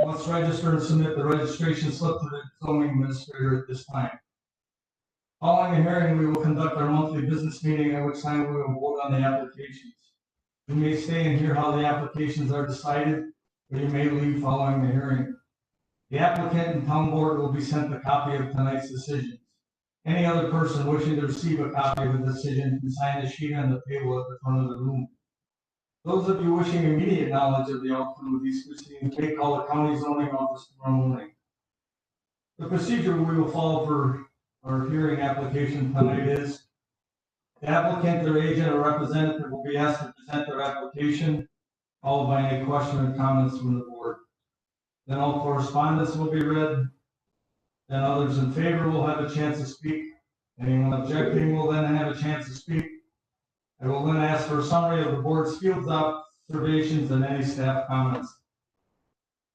must register and submit the registration slip to the zoning administrator at this time. Following the hearing, we will conduct our monthly business meeting, at which time we will vote on the applications. You may stay and hear how the applications are decided, or you may leave following the hearing. The applicant and town board will be sent a copy of tonight's decisions. Any other person wishing to receive a copy of the decision can sign the sheet on the table at the front of the room. Those of you wishing immediate knowledge of the outcome of these proceedings may call the county zoning office tomorrow morning. The procedure we will follow for our hearing application tonight is the applicant, their agent, or representative will be asked to present their application, followed by any question or comments from the board. Then all correspondence will be read. Then others in favor will have a chance to speak. Anyone objecting will then have a chance to speak. I will then ask for a summary of the board's field observations and any staff comments.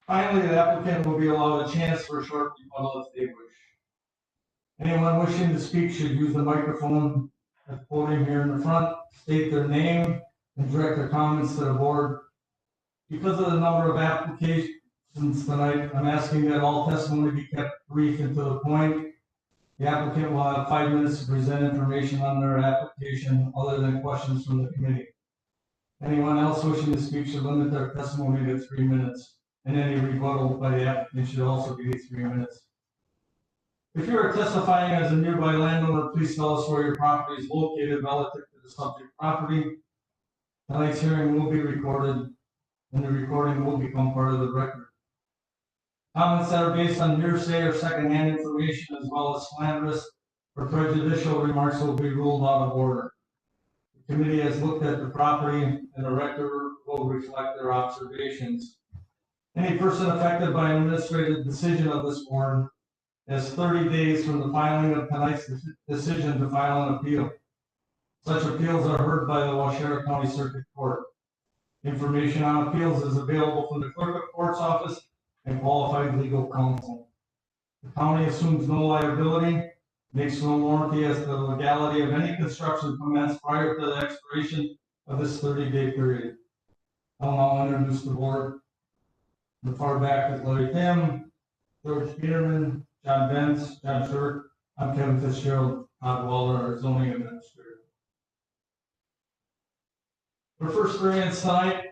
Finally, the applicant will be allowed a chance for a short rebuttal if they wish. Anyone wishing to speak should use the microphone at the podium here in the front, state their name, and direct their comments to the board. Because of the number of applications tonight, I'm asking that all testimony be kept brief and to the point. The applicant will have 5 minutes to present information on their application other than questions from the committee. Anyone else wishing to speak should limit their testimony to 3 minutes, and any rebuttal by the applicant should also be 3 minutes. If you are testifying as a nearby landowner, please tell us where your property is located relative to the subject property. Tonight's hearing will be recorded, and the recording will become part of the record. Comments that are based on hearsay or secondhand information, as well as slanderous or prejudicial remarks, will be ruled out of order. The committee has looked at the property, and the record will reflect their observations. Any person affected by an administrative decision of this board has 30 days from the filing of tonight's decision to file an appeal. Such appeals are heard by the Waushara County Circuit Court. Information on appeals is available from the clerk of court's office and qualified legal counsel. The county assumes no liability, makes no warranty as to the legality of any construction commenced prior to the expiration of this 30-day period. I'll now introduce the board. The far back is Larry Tim, George Peterman, John Benz, John Shirk. I'm Kevin Fitzgerald, Todd Waller, our zoning administrator. For first variance tonight,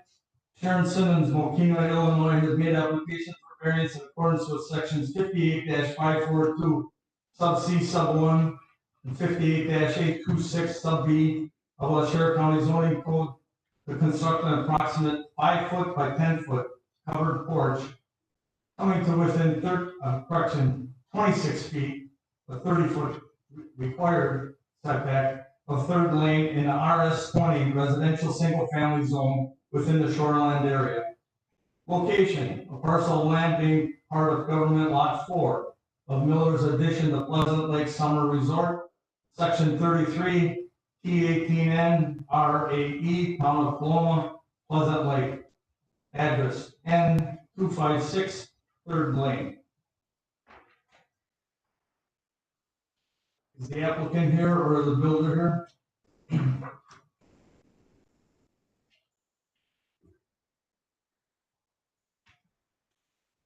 Sharon Simmons, Mokina, Illinois, has made application for variance in accordance with sections 58-542 sub C sub 1 and 58-826 sub B of Waushara County zoning code to construct an approximate 5 foot by 10 foot covered porch coming to within 26 feet, the 30 foot required setback of third lane in the RS20 residential single family zone within the shoreline area. Location, a parcel of land being part of government lot 4 of Miller's addition to Pleasant Lake Summer Resort, section 33, T18N, RAE, town of Paloma, Pleasant Lake. Address, N256, third lane. Is the applicant here or the builder here?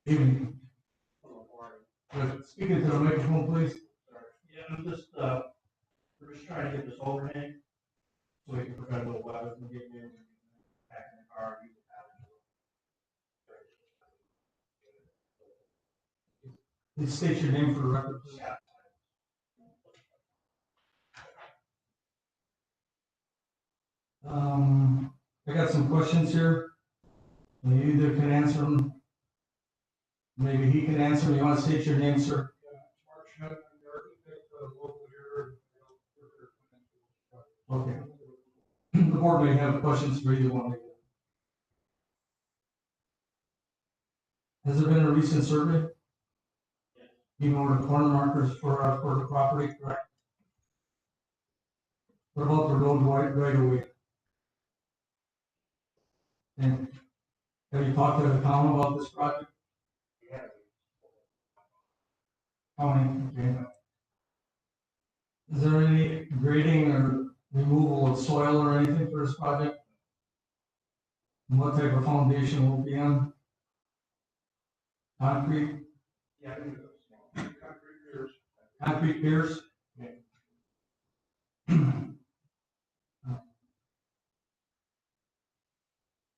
Evening. Speaking to the microphone, please. Yeah, we're just trying to get this overhang so we can prevent little weather from getting in, back in the car, use the Please state your name for the record. Yeah. I got some questions here. You either can answer them. Maybe he can answer them. You want to state your name, sir? Mark Schmidt, I'm the architect, local here. Okay. The board may have questions for either one of you. Has there been a recent survey? Yes. You know where the corner markers for the property, correct? What about the road right away? And have you talked to the town about this project? Yeah. County, okay. Is there any grading or removal of soil or anything for this project? And what type of foundation will be on? concrete, Yeah, I think it's small. Concrete piers. concrete piers?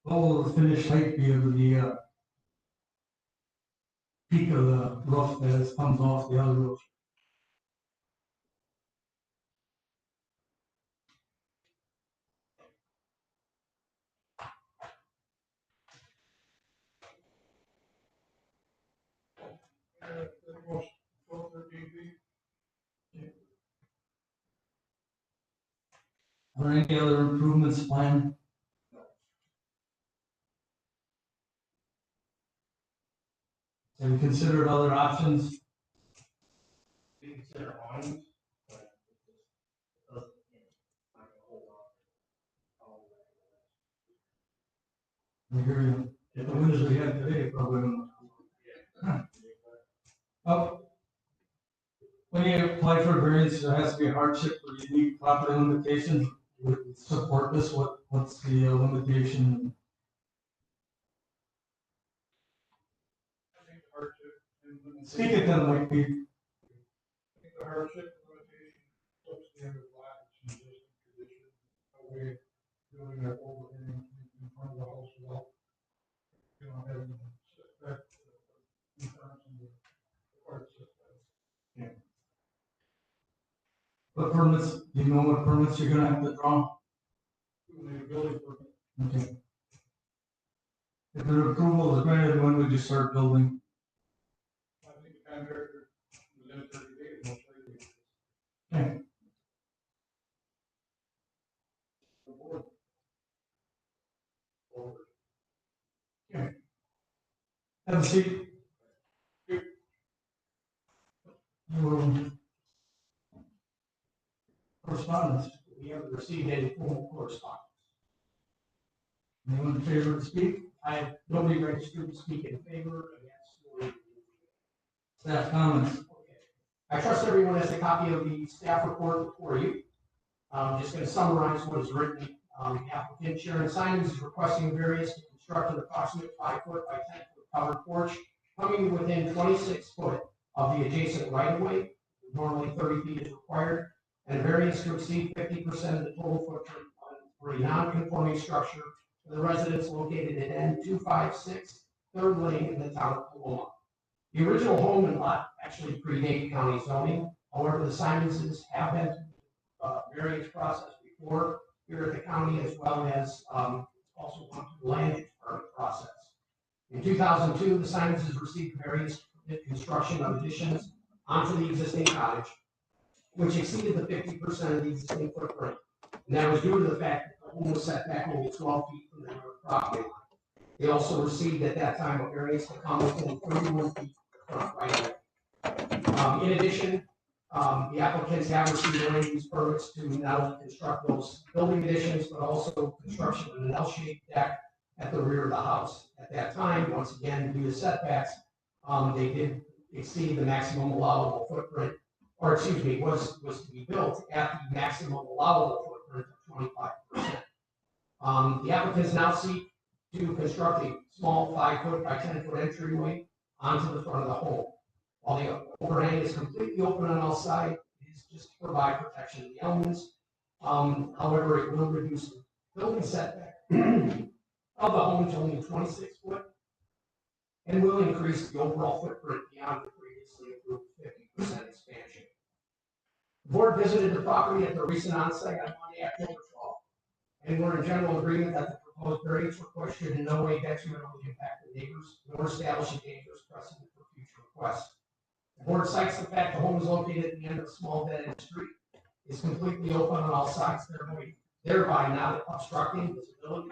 What will the finished height be of the peak of the roof that comes off the other roof? The most 12, 13 feet. Are there any other improvements planned? Have you considered other options? We consider awnings, but it just doesn't, it's not gonna hold on all the way. I hear you. If the windows we have today, probably won't. Oh, when you apply for a variance, there has to be a hardship or unique property limitations. Would support this? What's the limitation? I think the hardship and Speak it then, like we, I think the hardship limitation, substandard lot, it's in existing condition, no way doing that overhang in front of the house without, having setback, in terms of the part setback. what permits, do you know what permits you're gonna have to draw? We need a building permit. Okay. If the approval is granted, when would you start building? I think the contractor within 30 days, most likely. Okay. The board. Or Have a seat. Correspondence. We haven't received any formal correspondence. Anyone in favor to speak? I have nobody registered to speak in favor, against, or. Staff comments. Okay. I trust everyone has a copy of the staff report before you. I'm just going to summarize what is written. The applicant Sharon Simons is requesting variance to construct an approximate 5-foot by 10-foot covered porch coming within 26 foot of the adjacent right-of-way. Normally 30 feet is required, and a variance to exceed 50% of the total footprint for a non-conforming structure for the residence located at N256 Third Lane in the town of Paloma. The original home and lot actually predate county zoning. However, the Simonses have been through the variance process before here at the county, as well as also gone through the land use permit process. In 2002, the Simonses received variance to permit construction of additions onto the existing cottage, which exceeded the 50% of the existing footprint. And that was due to the fact that the home was set back only 12 feet from the north property line. They also received at that time a variance to come within 31 feet of the front right of way. In addition, the applicants have received land use permits to not only construct those building additions, but also construction of an L-shaped deck at the rear of the house. At that time, once again, due to setbacks, they did exceed the maximum allowable footprint, or excuse me, was to be built at the maximum allowable footprint of 25%. The applicants now seek to construct a small 5-foot by 10-foot entryway onto the front of the home. While the overhang is completely open on all sides, it is just to provide protection to the elements. However, it will reduce the building setback of the home to only 26 foot and will increase the overall footprint beyond the previously approved 50% expansion. The board visited the property at the recent onsite on Monday, October 12th, and we're in general agreement that the proposed variance request should in no way detrimentally impact the neighbors nor establish a dangerous precedent for future requests. The board cites the fact the home is located at the end of a small dead-end street, is completely open on all sides, thereby not obstructing visibility,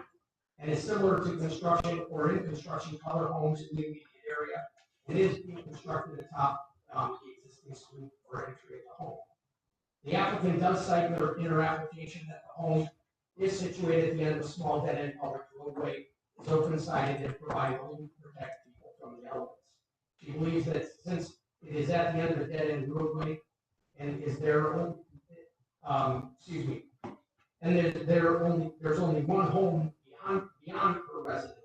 and is similar to construction or in construction other homes in the immediate area. It is being constructed atop the existing stoop or entry of the home. The applicant does cite in her application that the home is situated at the end of a small dead-end public roadway, is open-sided and provided only to protect people from the elements. She believes that since it is at the end of a dead-end roadway and is there only, and there's only one home beyond her residence,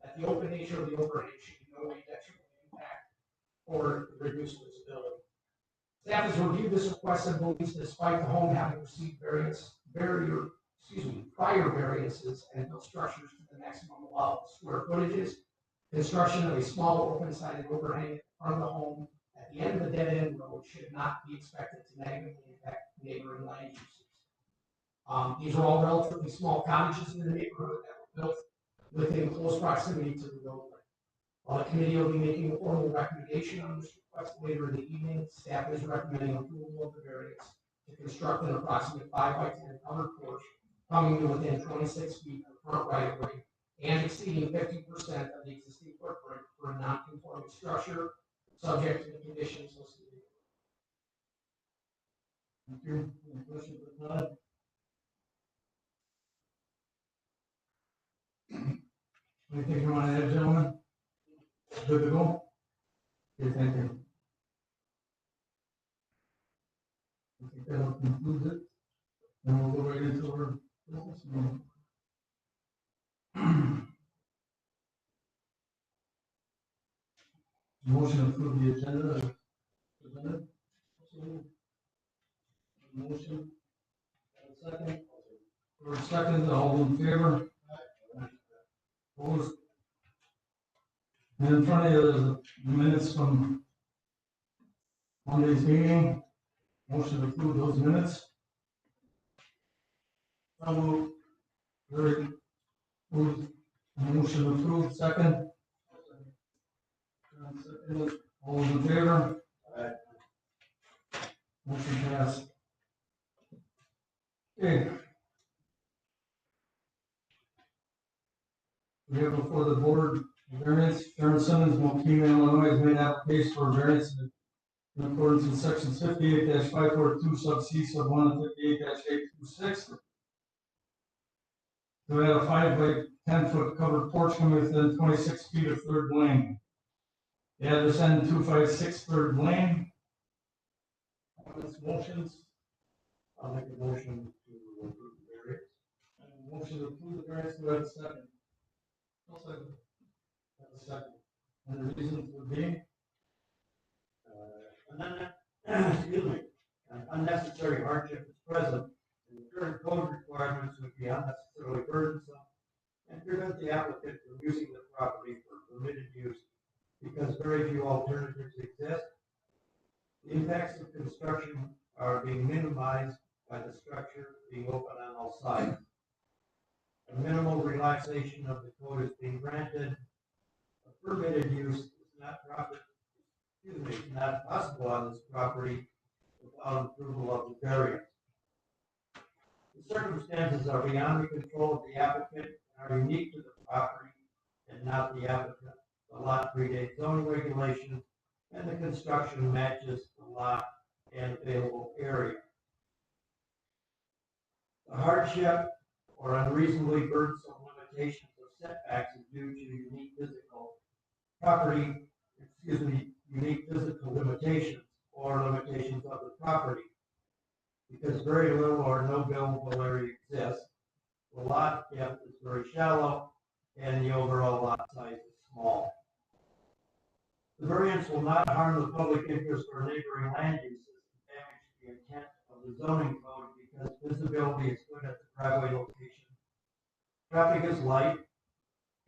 that the open nature of the overhang should in no way detrimentally impact requested variance despite the home having received prior variances and built structures to the maximum allowable square footages. Construction of a small open-sided overhang at the front of the home at the end of the dead-end road should not be expected to negatively impact neighboring land uses. These are all relatively small cottages in the neighborhood that were built within close proximity to the roadway. While the committee will be making a formal recommendation on this request later in the evening, staff is recommending approval of the variance to construct an approximate 5 by 10 covered porch coming to within 26 feet of the front right of way and exceeding 50% of the existing footprint for a non-conforming structure, subject to the conditions listed. Thank you. Any questions for Todd? Anything you want to add, gentlemen? Good to go? Okay, thank you. I think that'll conclude it. Then we'll go right into our business meeting. Motion to approve the agenda as presented. Motion. Second. For a second, all in favor? Opposed? And in front of you, there's the minutes from Monday's meeting. Motion to approve those minutes. I will. Very. Motion approved, second. All those in favor? Aye. Motion passed. Okay. We have before the board variance. Sharon Simmons, Mokina, Illinois, has made application for variance in accordance with section 58-542 sub C sub 1 and 58-826. To add a 5 by 10 foot covered porch coming within 26 feet of third lane. The address N256 third lane. Comments, motions? I'll make a motion to approve the variance. And motion to approve the variance, do I have a second? I'll second. Have a second. And the reason for being? Excuse me, an unnecessary hardship is present, and the current code requirements would be unnecessarily burdensome and prevent the applicant from using the property for permitted use because very few alternatives exist. The impacts of construction are being minimized by the structure being open on all sides. A minimal relaxation of the code is being granted. A permitted use is not possible on this property without approval of the variance. The circumstances are beyond the control of the applicant and are unique to the property and not the applicant. The lot predates zoning regulations and the construction matches the lot and available area. The hardship or unreasonably burdensome limitations of setbacks is due to unique physical limitations or limitations of the property. Because very little or no buildable area exists, the lot depth is very shallow and the overall lot size is small. The variance will not harm the public interest or neighboring land uses and damage the intent of the zoning code because visibility is good at the driveway location. Traffic is light,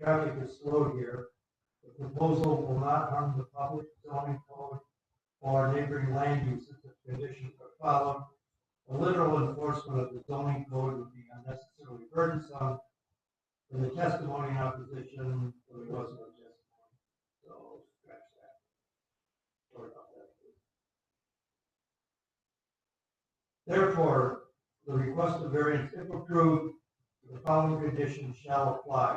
traffic is slow here. The proposal will not harm the public zoning code or neighboring land uses if conditions are followed. The literal enforcement of the zoning code would be unnecessarily burdensome. In the testimony in opposition, there was no testimony. So scratch that. Sorry about that. Therefore, the request of variance, if approved, the following conditions shall apply.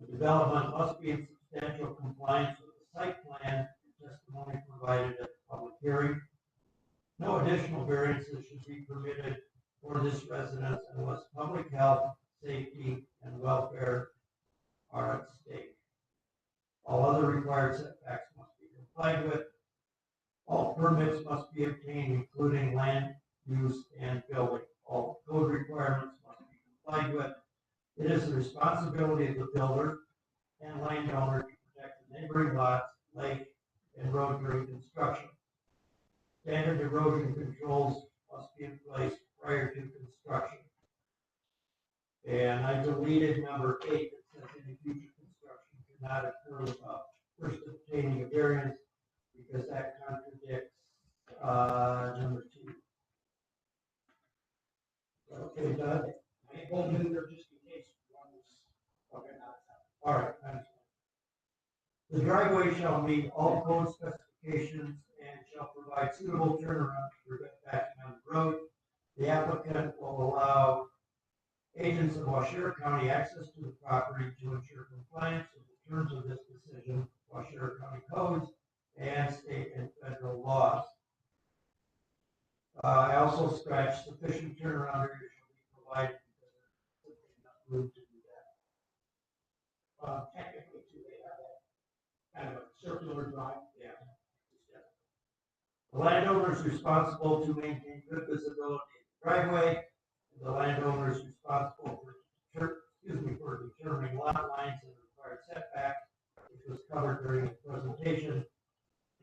The development must be in substantial compliance with the site plan and testimony provided at the public hearing. No additional variances should be permitted for this residence unless public health, safety, and welfare are at stake. All other required setbacks must be complied with. All permits must be obtained, including land use and building. All code requirements must be complied with. It is the responsibility of the builder and landowner to protect the neighboring lots, lake, and road during construction. Standard erosion controls must be in place prior to construction. And I deleted number 8 that says any future construction cannot occur without first obtaining a variance, because that contradicts number 2. Okay, Doug? I hold in there just in case one was, okay, not. All right, thanks. The driveway shall meet all code specifications and shall provide suitable turnaround to prevent backing on the road. The applicant will allow agents of Waushara County access to the property to ensure compliance with the terms of this decision, Waushara County codes, and state and federal laws. I also scratched sufficient turnaround area shall be provided because there's simply enough room to do that. Technically, too, they have that kind of a circular drive. Yeah. The landowner is responsible to maintain good visibility of the driveway. The landowner is responsible for determining lot lines and required setbacks, which was covered during the presentation.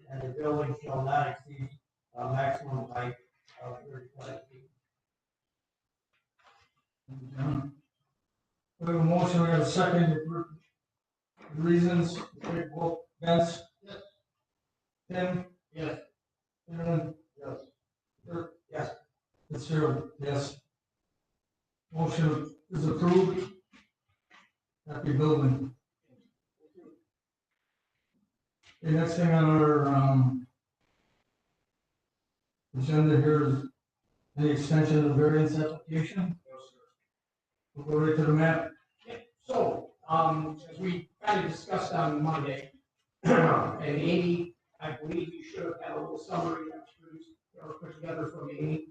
And the building shall not exceed a maximum height of 35 feet. We have a motion, we have a second. Reasons, take vote. Vince? Yes. Tim? Yes. Aaron? Yes. Kurt? Yes. Fitzgerald, yes. Motion is approved. Happy building. The next thing on our, agenda here is the extension of the variance application. We'll go right to the map. So, as we kind of discussed on Monday, and Amy, I believe you should have had a little summary that was produced or put together from Amy,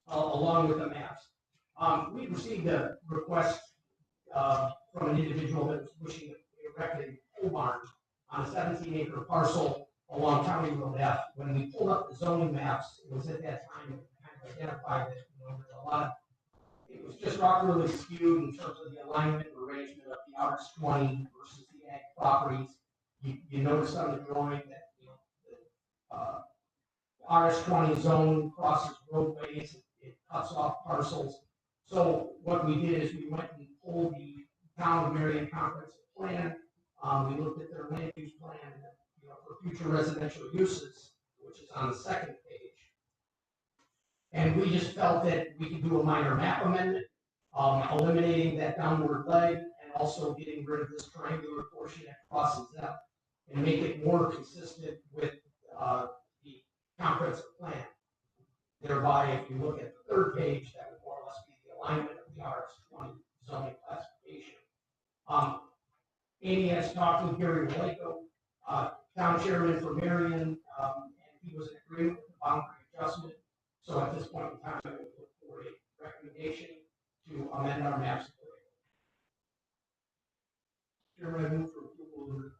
along with the maps. We received a request from an individual that was wishing to erect a pole barn on a 17-acre parcel along County Road F. When we pulled up the zoning maps, it was at that time that we kind of identified that there's a lot of, it was just awkwardly skewed in terms of the alignment and arrangement of the RS-20 versus the ag properties. You notice on the drawing that the RS-20 zone crosses roadways, it cuts off parcels. So what we did is we went and pulled the Town of Marion Comprehensive Plan. We looked at their land use plan, for future residential uses, which is on the second page. And we just felt that we could do a minor map amendment, eliminating that downward leg and also getting rid of this triangular portion that crosses them and make it more consistent with the comprehensive plan. Thereby, if you look at the third page, that would more or less be the alignment of the RS-20 zoning classification. Amy has talked with Gary Waco, town chairman for Marion, and he was in agreement with the boundary adjustment. So at this point in time, I would look for a recommendation to amend our maps. Chairman, I move for approval of the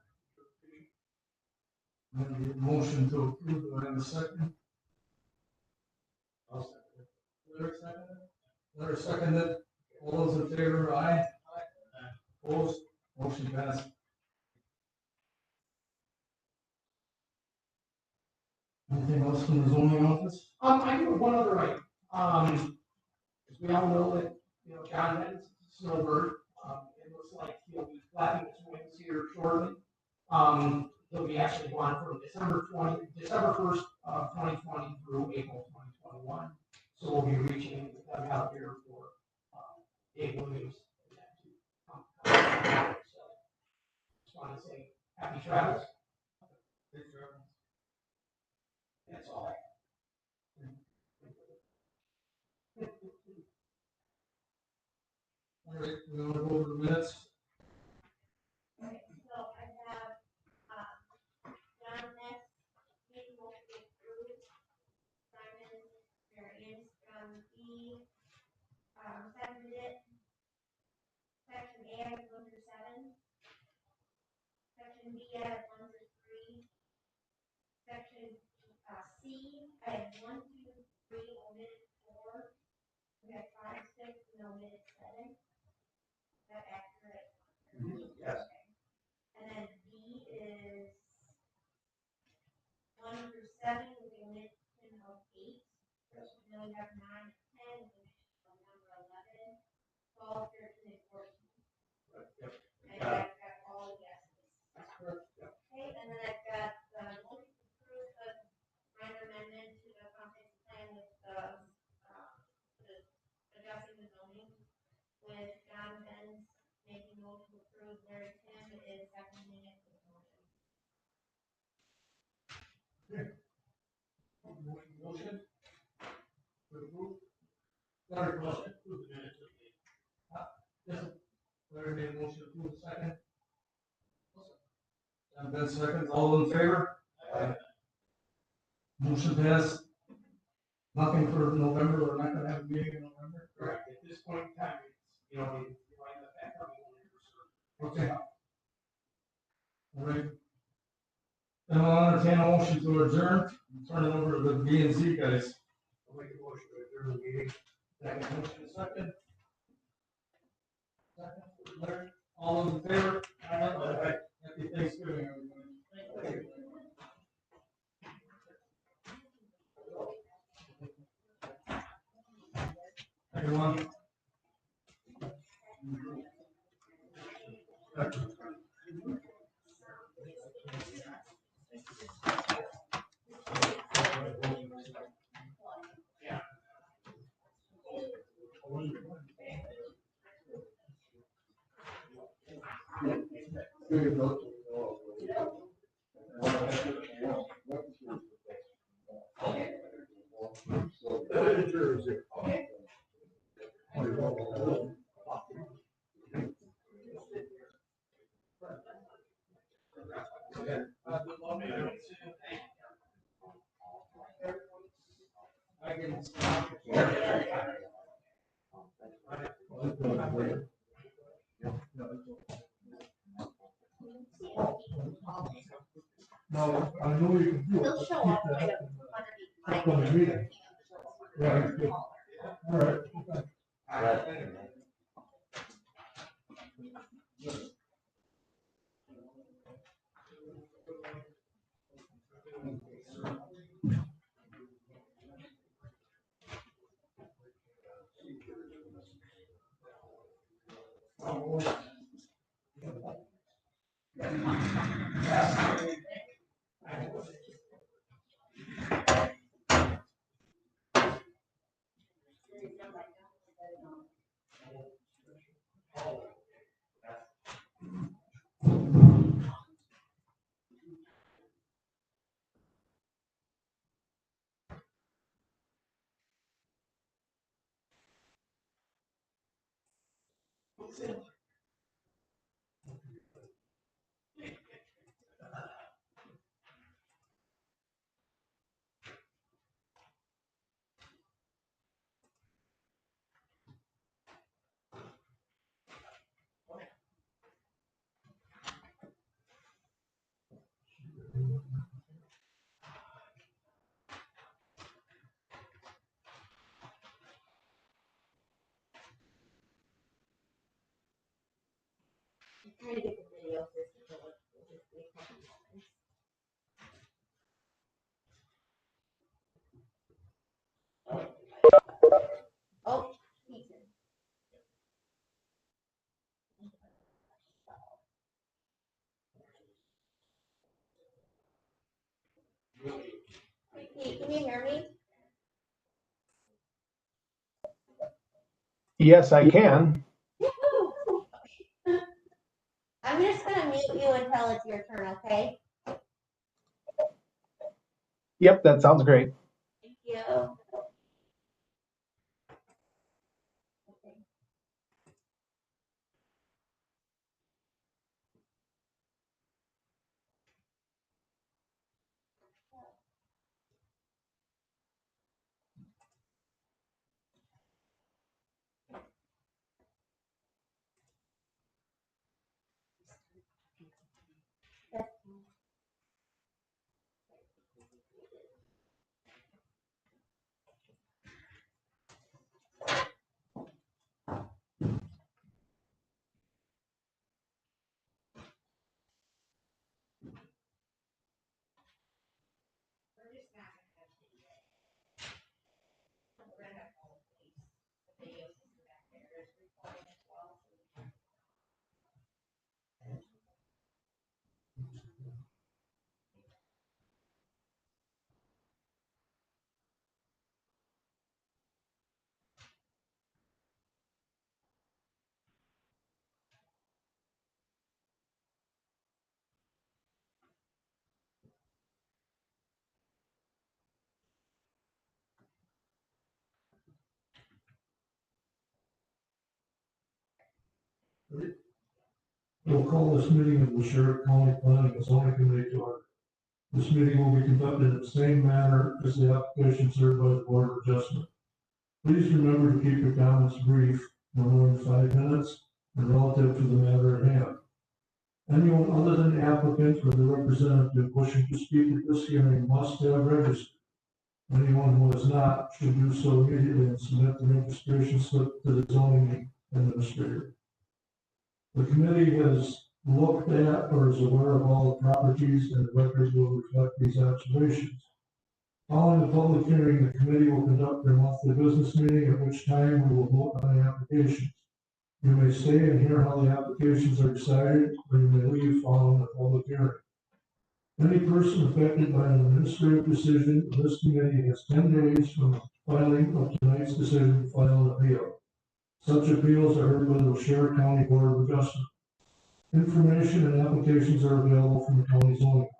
I have a motion to approve. Do I have a second? I'll second it. Larry seconded. Larry seconded. All those in favor, aye. Aye. Opposed? Motion passed. Anything else from the zoning office? I do have one other item. As we all know that, John Ben's a snowbird. It looks like he'll be flapping his wings here shortly. He'll be actually gone from December 1st, 2020 through April 2021. So we'll be reaching out here for Dave Williams. So just want to say happy travels. That's all. All right, we're gonna go over the minutes. Okay, so I have, John Ness, he will be approved. Simon, Marion, B, seconded it. Section A, I have 1 through 7. Section B, I have 1 through 3. Section C, I have 1, 2, 3, omitted 4. We have 5, 6, and omitted 7. Is that accurate? Yes. And then B is 1 through 7 with the omission then we have 9, 10, which is number 11, 12, 13, and 14. Yep. And I've got all yeses. That's correct. Yep. Okay, and then I've got the motion to approve the minor amendment to the comprehensive plan with adjusting the zoning with John Benz making motion to approve, Larry Tim is seconding it with motion. Motion to approve. Larry, motion to approve the minutes of the meeting. Yes. Larry made a motion to approve, second. And Ben seconds, all in favor? Aye. Motion passed. Nothing for November, we're not gonna have a meeting in November? Correct. At this point in time, it's, you know, we like the fact that we only reserve. Okay. All right. Then I'll entertain a motion to adjourn, and turn it over to the B and Z guys. I'll make a motion to adjourn the meeting. Second, motion is second. Second, Larry, all those in favor? Aye. Happy Thanksgiving, everybody. Everyone. No, I know you can do it. He'll Let's show keep up that right up up in the underneath. upcoming meeting. Right, good. All right. Okay. Trying to get the video system to work. It'll just be a couple moments. Oh, Ethan. Hey, Pete, can you hear me? Yes, I can. I'm just gonna mute you until it's your turn, okay? Yep, that sounds great. Thank you. We'll call this meeting of the Waushara County Planning and Zoning Committee to order. This meeting will be conducted in the same manner as the application served by the Board of Adjustment. Please remember to keep your comments brief, no more than 5 minutes, and relative to the matter at hand. Anyone other than the applicant or the representative wishing to speak at this hearing must have registered. Anyone who has not should do so immediately and submit the registration slip to the zoning administrator. The committee has looked at or is aware of all the properties, and the records will reflect these observations. Following the public hearing, the committee will conduct their monthly business meeting, at which time we will vote on the applications. You may stay and hear how the applications are decided, or you may leave following the public hearing. Any person affected by an administrative decision of this committee has 10 days from the filing of tonight's decision to file an appeal. Such appeals are heard by the Waushara County Board of Adjustment. Information and applications are available from the county zoning office.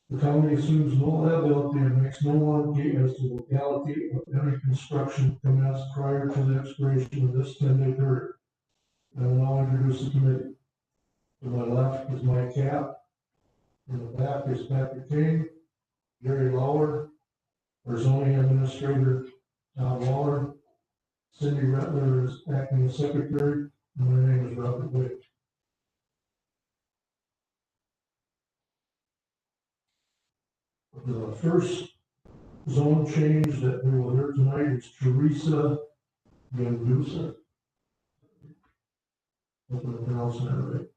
The county assumes no liability and makes no warranty as to the legality of any construction commenced prior to the expiration of this 10-day period. I will now introduce the committee. To my left is Mike Cap. In the back is Patrick King, Gary Lauer, our zoning administrator, Tom Waller, Cindy Rattler is acting as secretary, and my name is Robert Wick. The first zone change that we will hear tonight is Teresa Gandusa. Hope I'm pronouncing that right.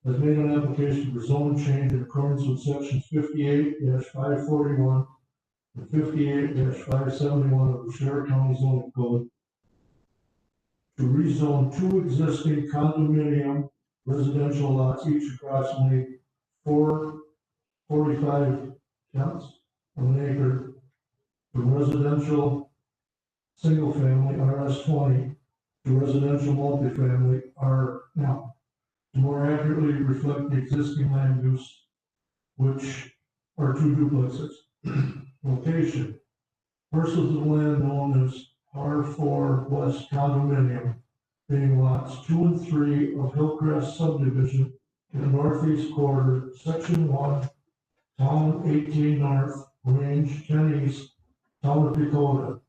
Has made an application for zone change in accordance with sections 58-541 and 58-571 of the Waushara County Zoning Code to rezone 2 existing condominium residential lots, each approximately 445 tenths of an acre, from residential single family RS20 to residential multifamily R1, to more accurately reflect the existing land use, which are 2 duplexes. Location: parcels of land known as R4 West Condominium, being lots 2 and 3 of Hillcrest subdivision in the northeast quarter, section 1, town 18 north, range 10 east, town of Dakota.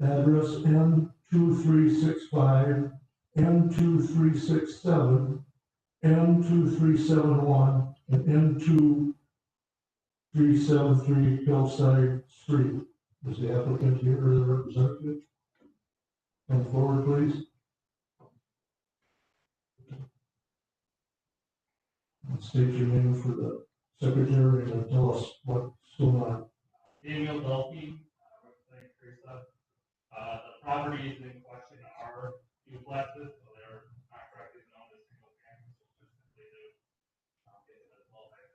Address M2365, M2367, M2371, and M2373 Hillside Street. Is the applicant here or the representative? Come forward, please. And state your name for the secretary and tell us what's going on. Daniel Dolphy, representing Teresa. The properties in question are duplexes, so they're not correctly known as single family, so just simply to get it as multi.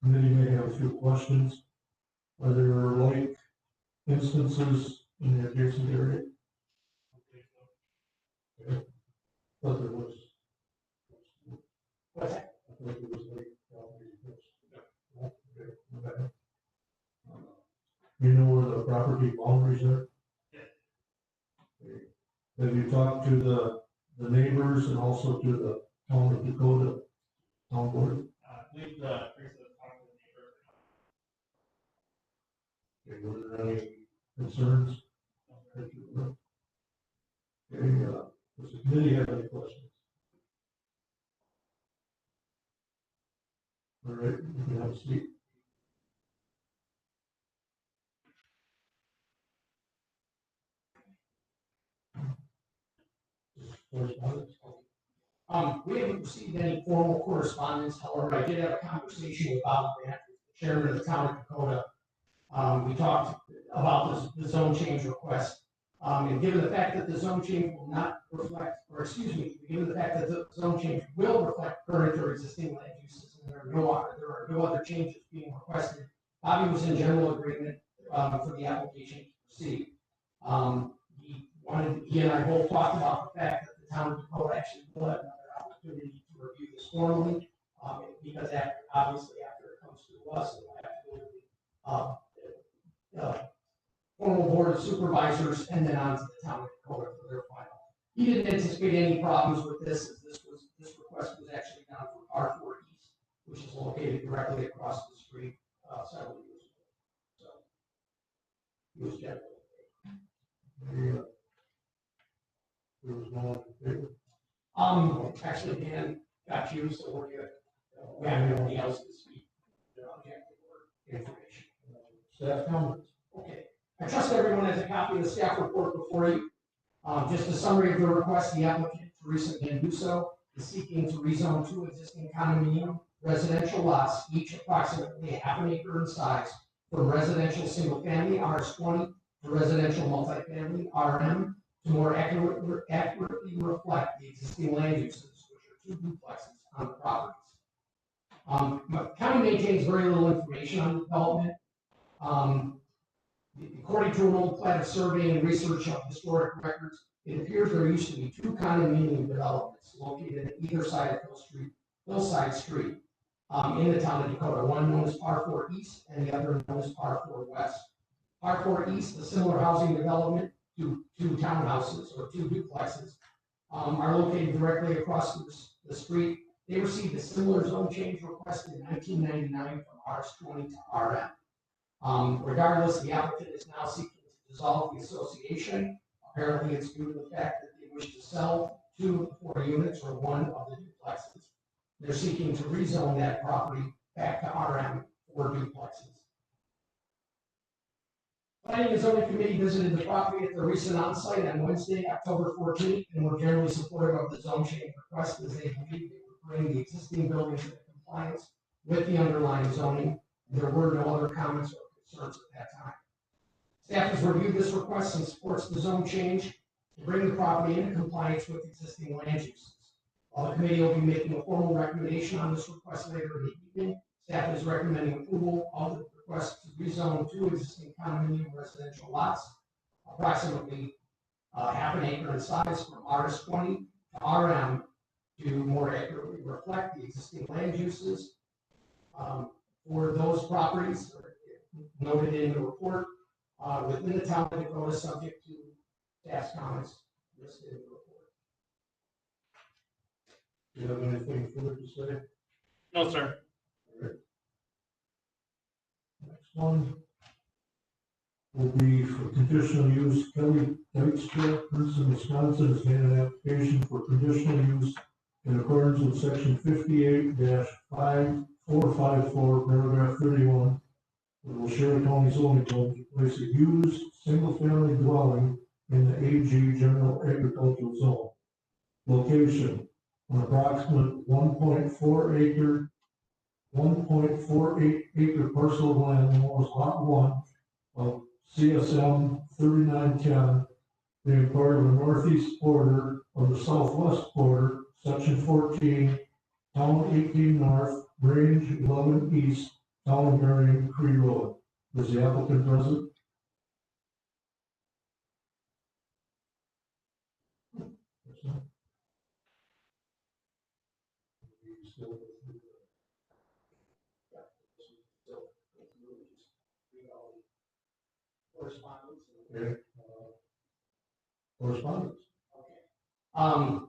Committee may have a few questions. Are there like instances in the adjacent area? Okay. Thought there was. What's that? I thought there was like property. Okay. Okay. You know where the property boundaries are? Yes. Okay. Have you talked to the neighbors and also to the town of Dakota town board? I believe Teresa talked to the neighbors. Okay, were there any concerns? Okay, does the committee have any questions? All right, you can have a seat. Correspondence? We haven't received any formal correspondence, however, I did have a conversation about that with the chairman of the town of Dakota. We talked about the zone change request. And given the fact that the zone change will not reflect, or excuse me, given the fact that the zone change will reflect current or existing land uses, and there are no other changes being requested, Bobby was in general agreement for the application to proceed. He and I both talked about the fact that the town of Dakota actually will have another opportunity to review this formally, because obviously after it comes to us, it will have to go to the formal board of supervisors and then on to the town of Dakota for He didn't anticipate any problems with this, as this request was actually done for R4 East, which is located directly across the street, several years ago. So, he was generally. There was no one in favor. Actually, Dan got you, so we're good. We have nobody else to speak. Objective or information. Staff comments. Okay, I trust everyone has a copy of the staff report before you. Just a summary of the request, the applicant, Teresa Ganduso, is seeking to rezone two existing condominium residential lots, each approximately half an acre in size, from residential single-family RS20 to residential multifamily RM, to more accurately reflect the existing land uses, which are two duplexes on the properties. The county maintains very little information on the development. According to an old plat of survey and research of historic records, it appears there used to be two condominium developments located at either side of Hillside Street, in the town of Dakota, one known as Par4 East and the other known as Par4 West. Par4 East, a similar housing development to two townhouses or two duplexes, are located directly across the street. They received a similar zone change request in 1999 from RS20 to RM. Regardless, the applicant is now seeking to dissolve the association. Apparently, it's due to the fact that they wish to sell 2 of the 4 units or 1 of the duplexes. They're seeking to rezone that property back to RM for duplexes. Planning and zoning committee visited the property at the recent onsite on Wednesday, October 14th, and were generally supportive of the zone change request, as they believe it would bring the existing buildings into compliance with the underlying zoning. There were no other comments or concerns at that time. Staff has reviewed this request and supports the zone change to bring the property into compliance with existing land uses. While the committee will be making a formal recommendation on this request later in the evening, staff is recommending approval of the request to rezone 2 existing condominium residential lots, approximately half an acre in size, from RS20 to RM, to more accurately reflect the existing land uses for those properties noted in the report within the town of Dakota, subject to staff's comments listed in the report. Do you have anything further to say? No, sir. All right. Next one will be for conditional use. Kelly Dykstra, Princeton, Wisconsin, has made an application for conditional use in accordance with section 58-5454, paragraph 31 of the Waushara County zoning code to place a used single-family dwelling in the AG general agricultural zone. Location: an approximate 1.48 acre parcel of land known as Lot 1 of CSM 3910, being part of the northeast border of the southwest border, section 14, town 18 north, range 11 east, town of Marion, Cree Road. Is the applicant present? Correspondence. Okay. Correspondence. On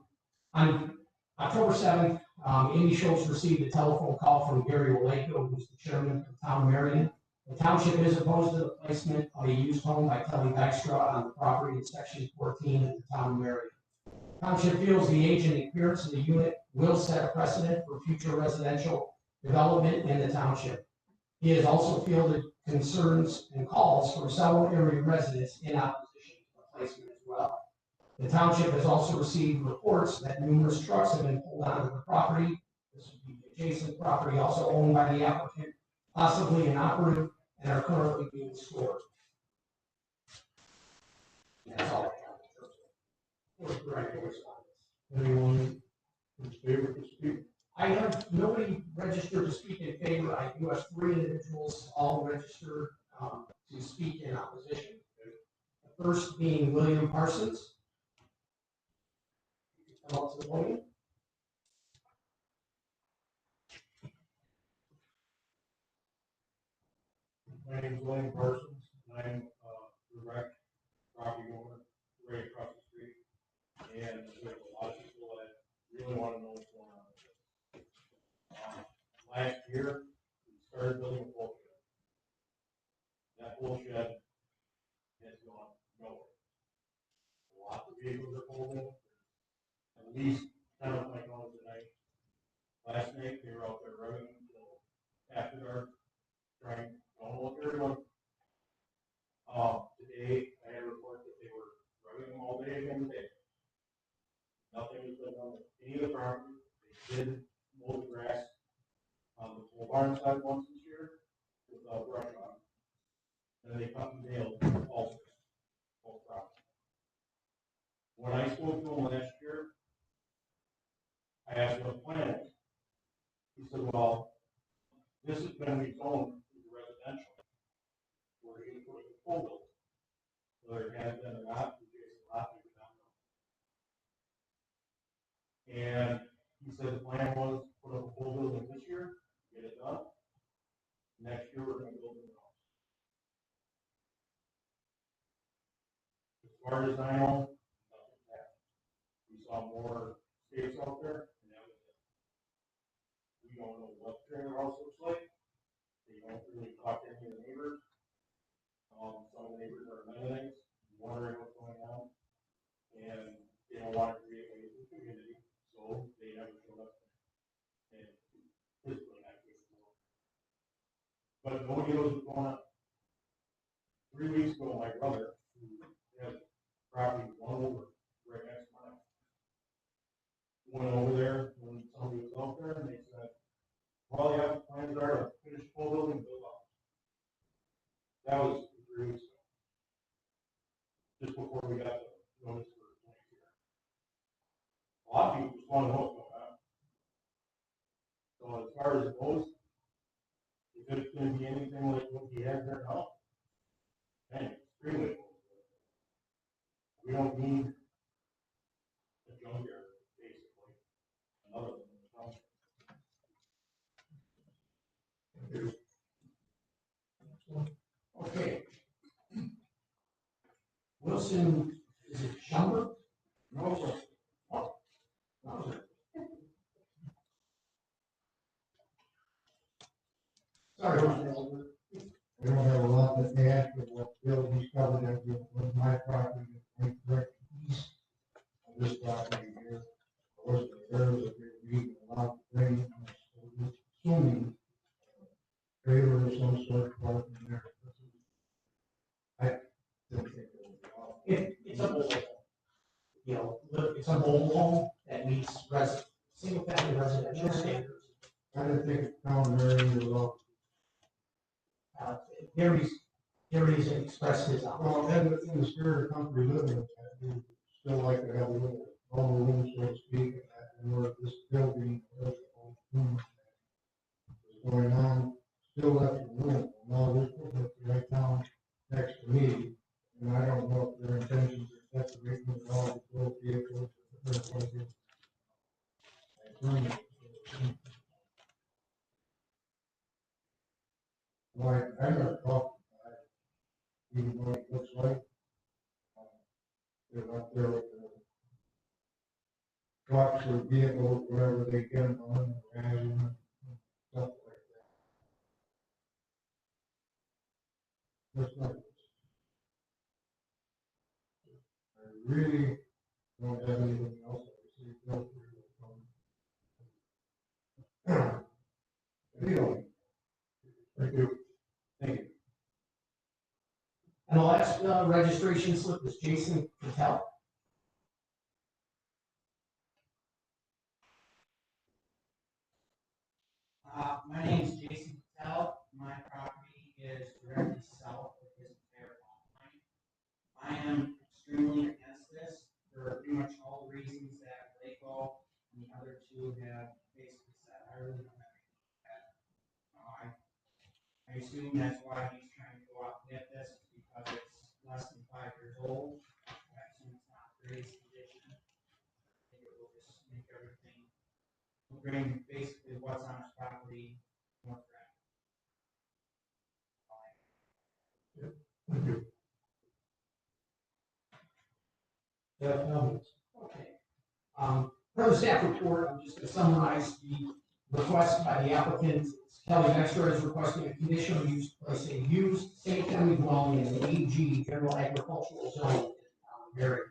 October 7th, Amy Schultz received a telephone call from Gary Waleko, who's the chairman of the town of Marion. The township is opposed to the placement of a used home by Kelly Dykstra on the property in section 14 of the town of Marion. Township feels the age and appearance of the unit will set a precedent for future residential development in the township. He has also fielded concerns and calls from several area residents in opposition to the placement as well. The township has also received reports that numerous trucks have been pulled onto the property. This would be the adjacent property, also owned by the applicant, possibly inoperative, and are currently being stored. That's all I have in terms of direct correspondence. Anyone in favor to speak? I have nobody registered to speak in favor. I do have 3 individuals all registered to speak in opposition. The first being William Parsons. Come up to the podium. My name is William Parsons, and I'm direct property owner right across the street. And there's a lot of people that really want to know what's going on with it. Last year, we started building a pole shed. That pole shed has gone nowhere. Lots of vehicles are pulled in, at least 10 of my calls tonight. Last night, they were out there running until after dark, trying, don't know what they're doing. Today, I had a report that they were running them all day again today. Nothing has been done with any of the property. They did mow the grass on the pole barn side once this year with brush on. And they cut and nailed all property. When I spoke to him last year, I asked what the plan was. He said, well, this is going to be zoned as residential. We're going to put a pole building. Whether it has been or not, we just a lot, we do not know. And he said the plan was put up a pole building this year, get it done. Next year, we're going to build it out. As far as I know, nothing's happened. We saw more stakes out there, and that was it. We don't know what the trailer house looks like. They don't really talk to any of the neighbors. Some of the neighbors are amending, wondering what's going on, and they don't want to create waves in the community, so they never showed up. And physically not capable. But nobody knows what's going on. 3 weeks ago, my brother, who has property one over right next to mine, went over there when somebody was out there, and they said, well, yeah, plans are to finish the whole building, build up. That was 3 weeks ago. Just before we got the notice for next year. A lot of people just want to know what's going on. So as far as it goes, if it's going to be anything like what he has there now, man, extremely close. We don't need a junkyard, basically. Another than the junkyard. Okay. Wilson, is it Schumber? No, sir. No, sir. Sorry, Wilson. We don't have a lot to add to what Bill discovered as with my property, right direct east of this property here. Of course, there is a big reason about the drain, assuming trailer of some sort parked in there. I don't think it will be all. It's a mobile home. You know, it's a mobile home that meets single family residential standards. I didn't think it found very well. Gary's expressed his Well, in the spirit of country living, we still like to have a little normal room, so to speak, and where this building is going on, still left the room. Now this one is right down next to me, and I don't know if their intentions are separating the all the little vehicles. Like, I never talked to the guy, even what it looks like. They're up there with the trucks or vehicles, whatever they get them on, and stuff like that. Just like this. I really don't have anything else I see. Anyway, thank you. Thank you. And the last registration slip is Jason Patel. My name is Jason Patel. My property is directly south of his entire lot line. I am extremely against this for pretty much all the reasons that Rayco and the other two have basically said. I really don't have anything to add. I assume that's why he's trying to go out and get this, because it's less than 5 years old. I assume it's not the greatest condition. I think it will just make everything, bring basically what's on his property more correct. Thank you. Okay. Per the staff report, I'm just going to summarize the request by the applicant. Kelly Extra is requesting a conditional use to place a used single-family dwelling in an AG, general agricultural zone in the town of Marion.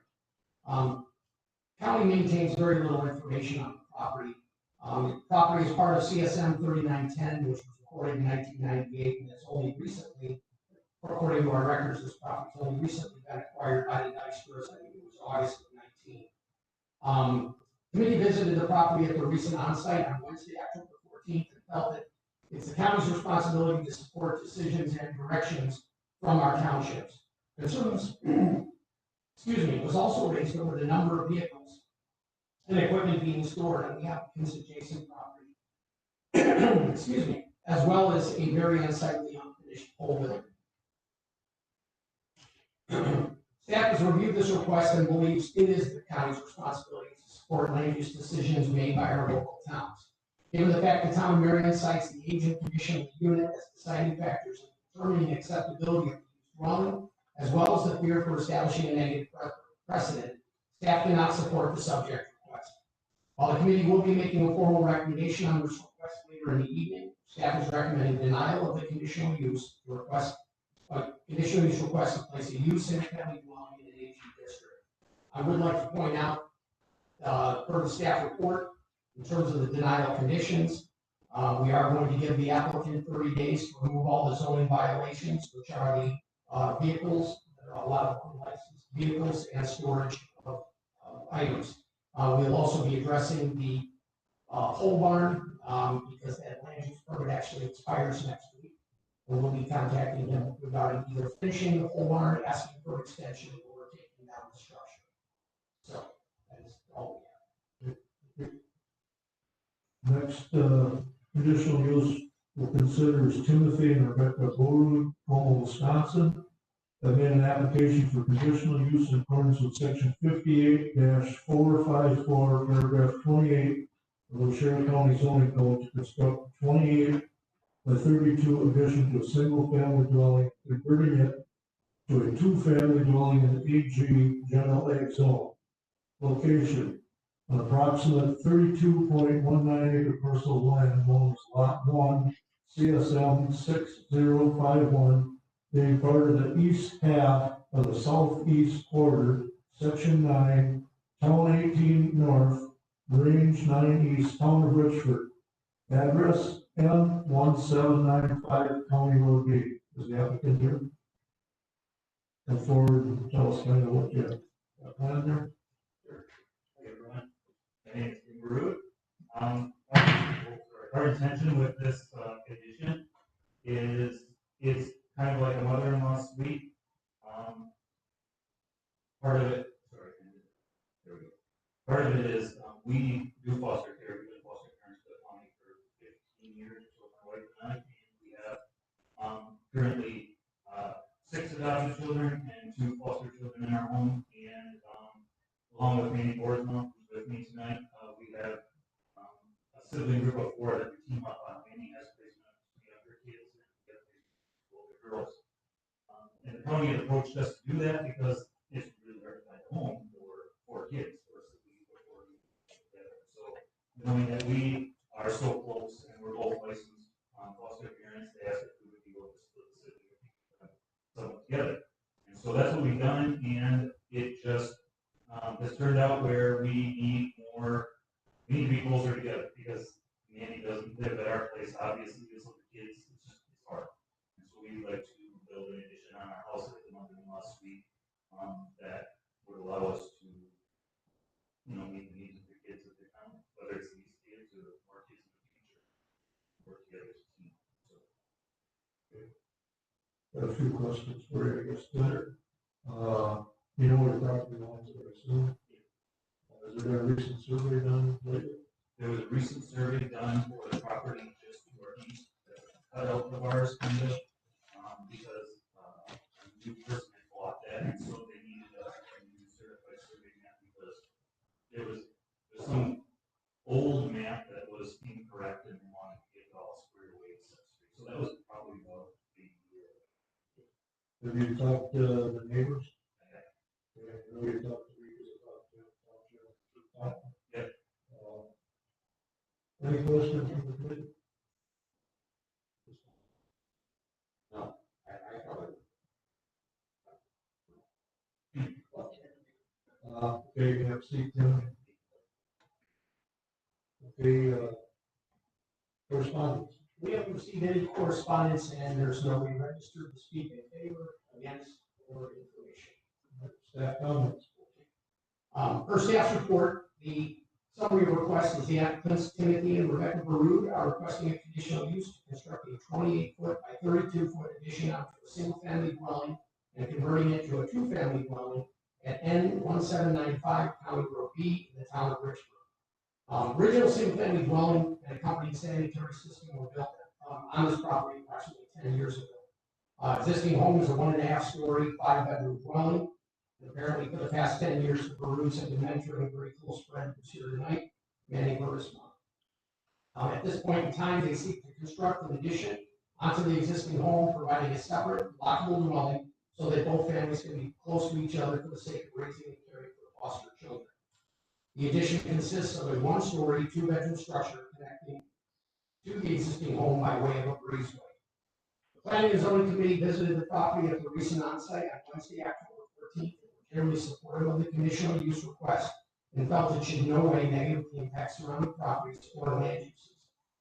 County maintains very little information on the property. The property is part of CSM 3910, which was recorded in 1998, and has only recently, according to our records, this property has only recently been acquired by the Dyksters. I think it was August of 19. Committee visited the property at the recent onsite on Wednesday, October 14th, and felt that it's the county's responsibility to support decisions and directions from our townships. Concerns, was also raised over the number of vehicles and equipment being stored on the applicant's adjacent property. As well as a very unsightly unfinished pole building. Staff has reviewed this request and believes it is the county's responsibility to support land use decisions made by our local towns. Given the fact the town of Marion cites the age and condition of the unit as deciding factors in determining acceptability of the dwelling, as well as the fear for establishing a negative precedent, staff cannot support the subject request. While the committee will be making a formal recommendation on this request later in the evening, staff is recommending denial of the conditional use request. Conditional use request to place a use in family dwelling in an AG district. I would like to point out, per the staff report, in terms of the denial conditions, we are going to give the applicant 30 days to remove all the zoning violations, which are the vehicles, a lot of unlicensed vehicles, and storage of items. We'll also be addressing the pole barn because that land use permit actually expires next week. And we'll be contacting him regarding either finishing the pole barn, asking for extension, or taking down the structure. So that is all we have. Next, conditional use we'll consider is Timothy and Rebecca Boru, Como, Wisconsin. They made an application for conditional use in accordance with section 58-454, paragraph 28 of the Waushara County zoning code to construct 28 by 32 addition to a single-family dwelling, converting it to a two-family dwelling in the AG general ag zone. Location: an approximate 32.19 acre parcel of land known as Lot 1, CSM 6051, being part of the east half of the southeast quarter, section 9, town 18 north, range 9 east, town of Richford. Address M1795 County Road B. Is the applicant here? Come forward and tell us kind of what you got planned there. Hey everyone, my name is Baruch. Our intention with this condition is it's kind of like a mother-in-law suite. Part of it, there we go. Part of it is we do foster care. We've been foster parents for the county for 15 years, so my wife and I, and we have currently 6 adopted children and 2 foster children in our home, and along with Manny Borsma, who's with me tonight, we have a sibling group of 4 that we team up on. Manny has placement for younger kids and we have placement for older girls. And the county had approached us to do that because it's really hard to find a home for kids or siblings before we get together. So knowing that we are so close and we're both licensed foster parents, they asked if we would be able to split the sibling somewhat together. And so that's what we've done, and it just has turned out where we need to be closer together because Manny doesn't live at our place, obviously, because of the kids, it's hard. And so we'd like to build an addition on our house at the mother-in-law suite that would allow us to, meet the needs of the kids at the town, whether it's these kids or more kids in the future, work together as a team. Got a few questions for you, I guess, there. You know where the property lines are, I assume? Has there been a recent survey done lately? There was a recent survey done for the property just to our east, cut out of ours, kind of, because a new person had bought that, and so they needed a new certified survey map because there's some old map that was incorrect and they wanted to get it all squared away and such. So that was probably about a year. Have you talked to the neighbors? Yeah, I know you talked to Rita about questions from the committee? I covered Okay, you have a seat, Tim. Okay, correspondence. We haven't received any correspondence and there's no one registered to speak in favor, against, or information. Staff comments. Per staff's report, the summary of requests is the applicants Timothy and Rebecca Baroud are requesting a conditional use to construct a 28-foot by 32-foot addition onto a single-family dwelling and converting it to a two-family dwelling at N1795 County Road B in the town of Richmond. Original single-family dwelling and accompanying sanitary system were built on this property approximately 10 years ago. Existing home is a 1.5-story, 5-bedroom dwelling. And apparently, for the past 10 years, the Baruds have been mentoring a very close friend who's here tonight, Manny Burrisman. At this point in time, they seek to construct an addition onto the existing home, providing a separate lockable dwelling so that both families can be close to each other for the sake of raising and caring for foster children. The addition consists of a 1-story, 2-bedroom structure connecting to the existing home by way of a breezeway. The Planning and Zoning Committee visited the property at the recent onsite on Wednesday, October 14th, and were generally supportive of the conditional use request and felt it should in no way negatively impact surrounding properties or land uses.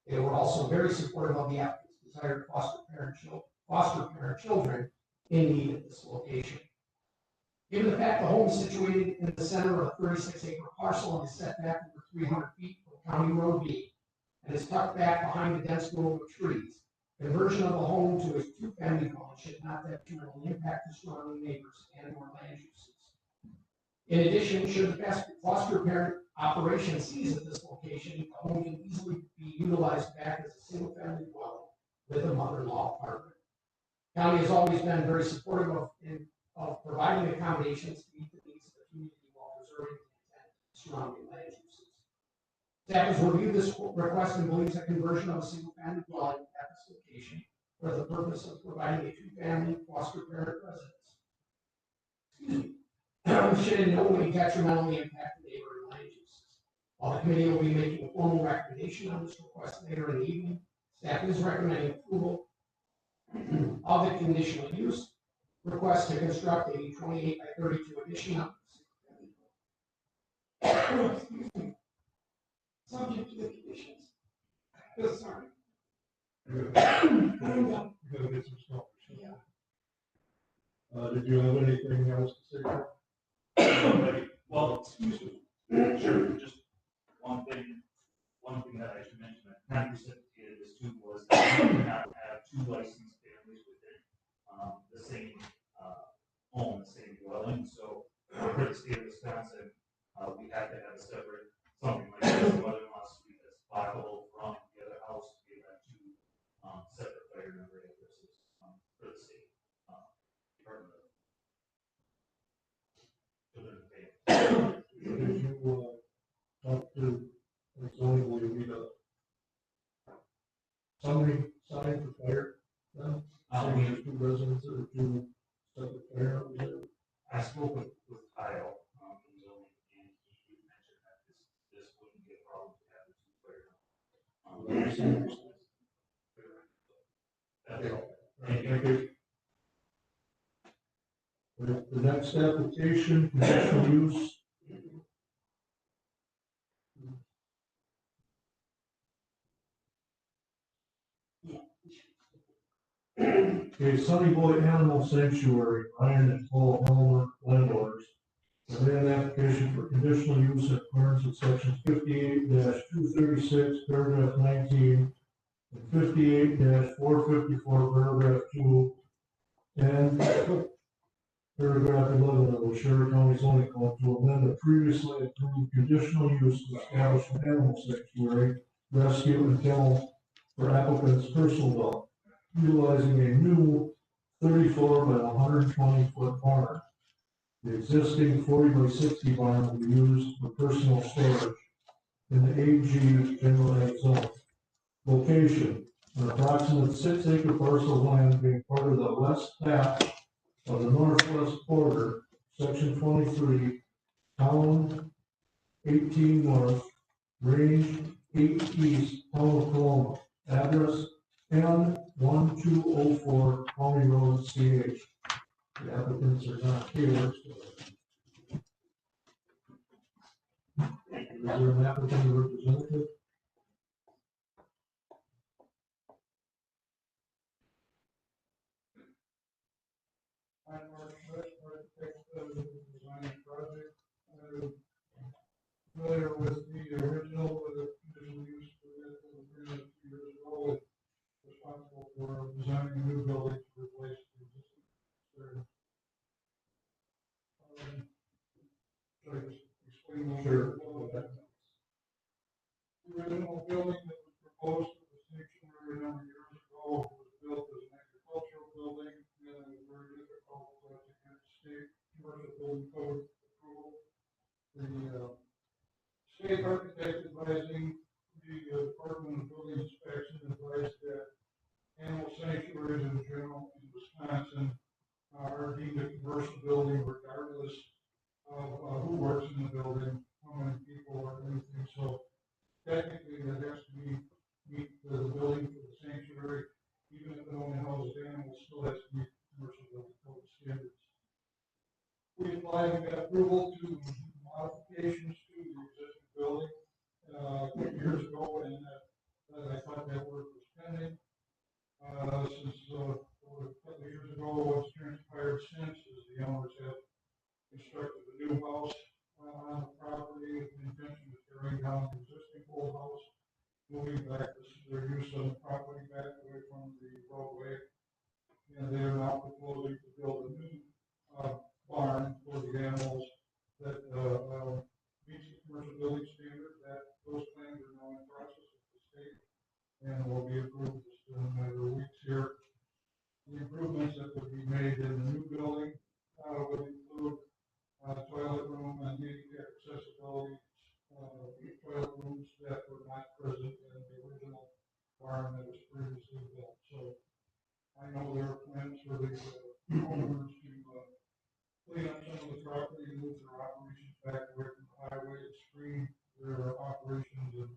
They were also very supportive of the applicant's desire to foster parent children in need at this location. Given the fact the home is situated in the center of a 36-acre parcel and is set back over 300 feet from County Road B and is tucked back behind a dense grove of trees, conversion of the home to a two-family dwelling should not detrimentally impact the surrounding neighbors and or land uses. In addition, should the foster parent operation cease at this location, the home can easily be utilized back as a single-family dwelling with a mother-in-law apartment. The county has always been very supportive of providing accommodations to meet the needs of the community while preserving the intent of surrounding land uses. Staff has reviewed this request and believes a conversion of a single-family dwelling at this location for the purpose of providing a two-family foster parent residence should in no way detrimentally impact the neighboring land uses. While the committee will be making a formal recommendation on this request later in the evening, staff is recommending approval of the conditional use request to construct a 28 by 32 addition on subject to the conditions. Sorry. You gotta get some stuff. Did you have anything else to say? Well, excuse me. Sure, just one thing that I should mention that kind of precipitated this too was that we do not have two licensed families within the same home, the same dwelling. So for the state of Wisconsin, we have to have a separate something like this, mother-in-law suite that's lockable from the other house. We have two separate fire member addresses for the state Department of Children and Families. Did you talk to the zoning, will you need a summary sign for fire? Then, saying there's two residents or two separate fire houses? I spoke with Kyle from zoning, and he mentioned that this wouldn't be a problem to have the two fire. That's all. Thank you. The next application, conditional use. Okay, Sunny Boy Animal Sanctuary, Ryan and Paul Elmer, landlords. They have an application for conditional use in accordance with section 58-236, paragraph 19, and 58-454, paragraph 2, and paragraph 11 of the Waushara County zoning code to amend the previously approved conditional use to establish an animal sanctuary, rescue, and kennel for applicant's personal dog, utilizing a new 34 by 120 foot barn. The existing 40 by 60 barn will be used for personal storage in the AG general ag zone. Location: an approximate 6-acre parcel of land being part of the west half of the northwest border, section 23, column 18 north, range 8 East, Town of Coloma, address N1204 County Road, CH. The applicants are not here, so. Is there an applicant or representative? I'm Mark Schmidt, architect of the design project. Familiar with the original, the conditional use for that, that was agreed 2 years ago, with responsible for designing a new building to replace the existing. Should I just explain a little bit about that? The original building that was proposed for the sanctuary a number of years ago was built as an agricultural building, and it was very difficult to get state commercial building code approval. The state architect advising the Department of Building Inspection advised that animal sanctuaries in general in Wisconsin are deemed a commercial building regardless of who works in the building, how many people or anything. So technically, that has to meet the building for the sanctuary, even if it only houses animals, still has to meet commercial building code standards. We applied and got approval to modifications to the existing building a couple years ago, and I thought that work was pending. Since a couple of years ago, what's transpired since is the owners have constructed a new house on the property with the intention of tearing down the existing old house, moving back their use of the property back away from the roadway. And they are now proposing to build a new barn for the animals that meets the commercial building standard. That those plans are now in process with the state and will be approved just in a matter of weeks here. The improvements that would be made in the new building would include toilet room and handicap accessibility, toilet rooms that were not present in the original barn that was previously built. So I know there are plans for the homeowners to clean up some of the property and move their operations back away from the highway and screen their operations. And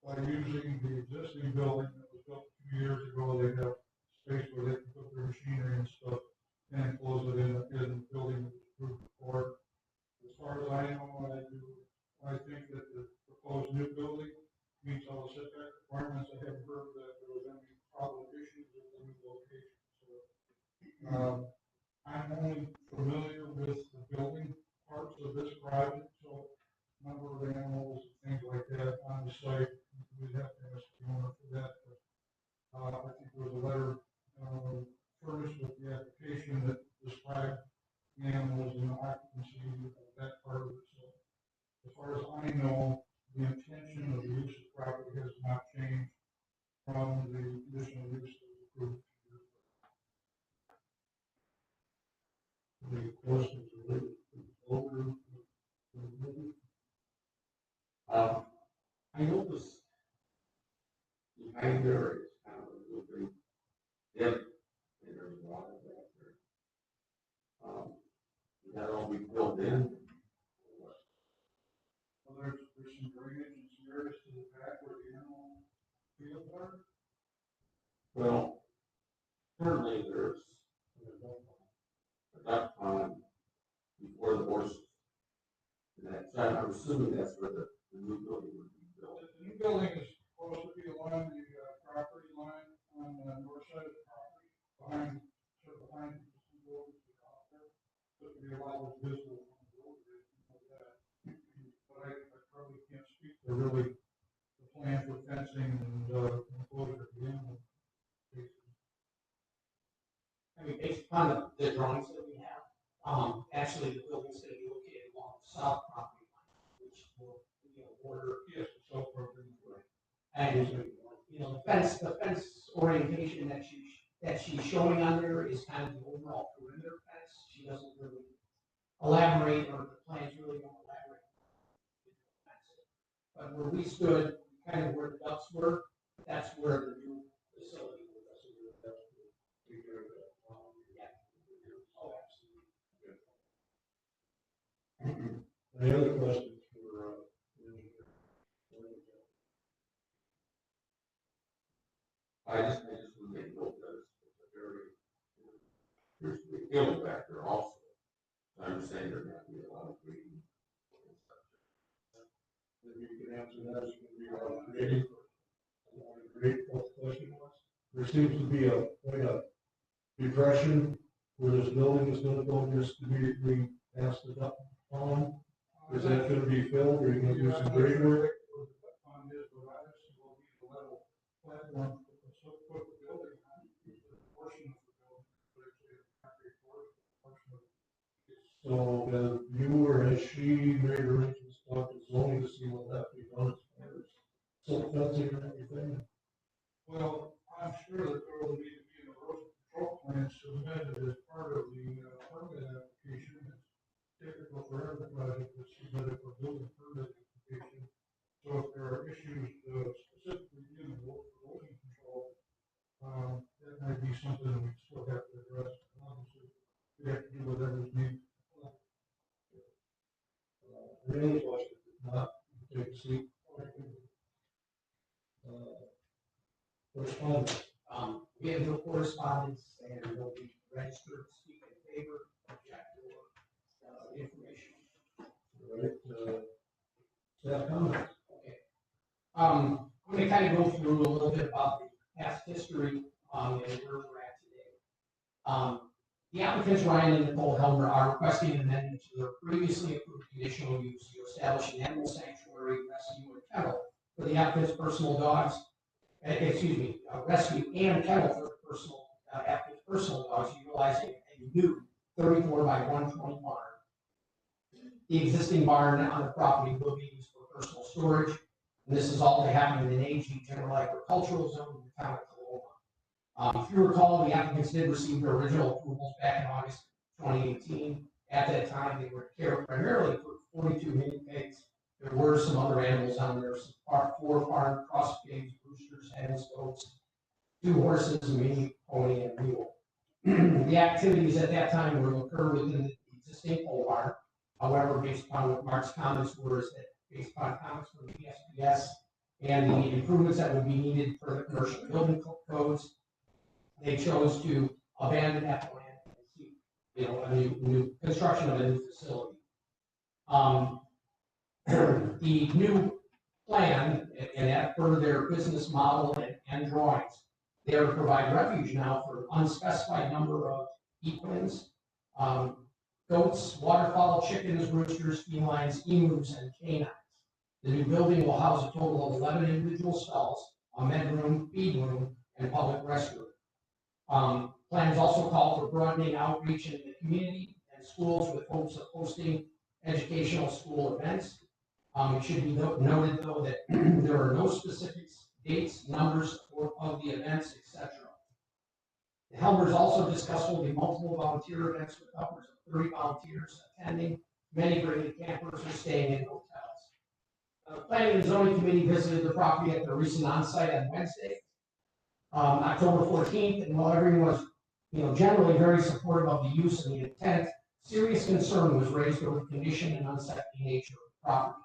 by using the existing building that was built 2 years ago, they have space where they can put their machinery and stuff and close it in the building that was approved before. As far as I know, I think that the proposed new building meets all the setback requirements. I haven't heard that there was any problem issues with the new location. So, I'm only familiar with the building parts of this project, so number of animals and things like that on the site, we'd have to ask the owner for that. But, I think there was a letter furnished with the application that described the animals and the occupancy of that part of it. So as far as I know, the intention of the use of property has not changed from the conditional use that was approved. The questions related to the over. I noticed behind there is kind of a little bit dip, and there's water back there. Is that all we filled in? Well, there's some drainage and some areas to the back where the animal fields are. Well, currently there's a duck pond before the horses. And that's, I'm assuming that's where the new building would be built. The new building is supposed to be along the property line on the north side of the property, behind the two buildings that are out there. So to be a lot less visible from the road, or anything like that. But I probably can't speak to really the plan for fencing and enclosure of the animal. I mean, based upon the drawings that we have, actually the building's gonna be located along the south property line, which will, border. Yes, the south property. And, the fence orientation that she's showing on there is kind of the overall perimeter fence. She doesn't really elaborate, or the plans really don't elaborate. But where we stood, kind of where the ducks were, that's where the new facility was. Oh, absolutely. Any other questions for, answer that is going to be our creating. I want to create what the question was. There seems to be quite a depression where this building is going to go just immediately past the duck pond. Is that going to be filled, or are you going to do some grade work? On this, but I just will be the level platform, so put the building on, the portion of the building, but it's a concrete portion of it. So, you or has she made arrangements to talk to zoning to see what that be done as far as silt fencing or anything? Well, I'm sure that there will need to be an erosion control plan submitted as part of the permit application. It's typical for every project that's submitted for building permit application. So if there are issues specifically dealing with erosion control, that might be something we still have to address. Obviously, we have to do whatever's needed. Any questions? If not, take a seat. Correspondence. We have no correspondence and will be registered to speak in favor, object, or information. All right, staff comments. Okay. I'm going to kind of go through a little bit about the past history and where we're at today. The applicants Ryan and Nicole Helmer are requesting an amendment to their previously approved conditional use to establish an animal sanctuary, rescue, and kennel for the applicant's personal dogs. Rescue and kennel for personal applicant's personal dogs, utilizing a new 34 by 120 barn. The existing barn on the property will be used for personal storage, and this is all to happen in an AG general agricultural zone in the town of Coloma. If you recall, the applicants did receive their original approvals back in August 2018. At that time, they were to care primarily for 42 mini pigs. There were some other animals on there, some 4 farm cross pigs, roosters, hens, goats, 2 horses, a mini pony, and a mule. The activities at that time were to occur within the existing pole barn. However, based upon what Mark's comments were, is that based upon comments from the SPS and the improvements that would be needed for the commercial building codes, they chose to abandon that plan and seek, a new construction of a new facility. The new plan, and as per their business model and drawings, they are to provide refuge now for unspecified number of equines, goats, waterfowl, chickens, roosters, felines, emus, and canines. The new building will house a total of 11 individual stalls, a med room, feed room, and public restroom. Plans also call for broadening outreach in the community and schools with hopes of hosting educational school events. It should be noted, though, that there are no specific dates, numbers of the events, etc. The Helmers also discussed holding multiple volunteer events with upwards of 30 volunteers attending. Many bringing campers or staying in hotels. The Planning and Zoning Committee visited the property at their recent on-site on Wednesday, October 14th, and while everyone was, generally very supportive of the use and the intent, serious concern was raised over the condition and unsightly nature of the property.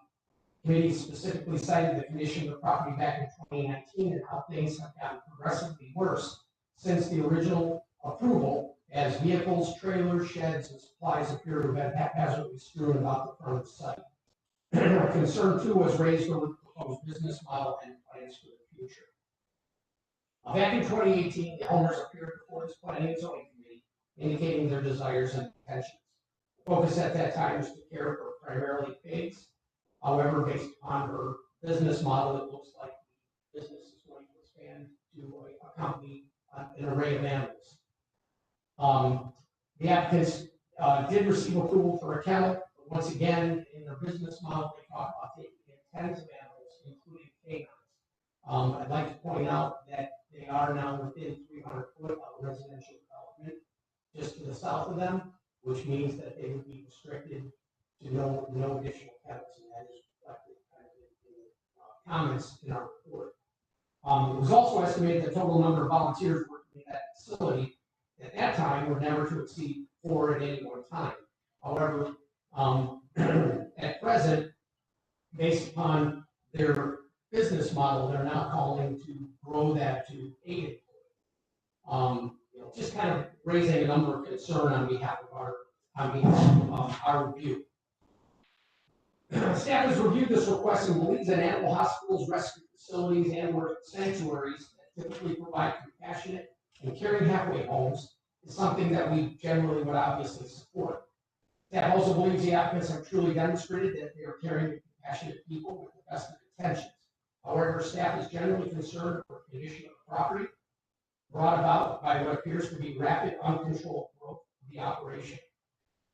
The committee specifically cited the condition of the property back in 2019 and how things have gotten progressively worse since the original approval, as vehicles, trailers, sheds, and supplies appear to have been haphazardly strewn about the front of the site. Concern too was raised over the proposed business model and plans for the future. Back in 2018, the owners appeared before this Planning and Zoning Committee, indicating their desires and intentions. The focus at that time was to care for primarily pigs. However, based upon her business model, it looks like the business is going to expand to accompany an array of animals. The applicants did receive approval for a kennel. Once again, in their business model, they talk about taking in tens of animals, including canines. I'd like to point out that they are now within 300 foot of residential development just to the south of them, which means that they would be restricted to no additional kennels, and that is reflected kind of in the comments in our report. It was also estimated the total number of volunteers working in that facility at that time were never to exceed 4 at any one time. However, at present, based upon their business model, they're now calling to grow that to 8 employees. Just kind of raising a number of concern on behalf of our review. Staff has reviewed this request and believes that animal hospitals, rescue facilities, and/or sanctuaries that typically provide compassionate and caring halfway homes is something that we generally would obviously support. Staff also believes the applicants have truly demonstrated that they are caring and compassionate people with the best of intentions. However, staff is generally concerned for the condition of the property brought about by what appears to be rapid, uncontrolled growth of the operation.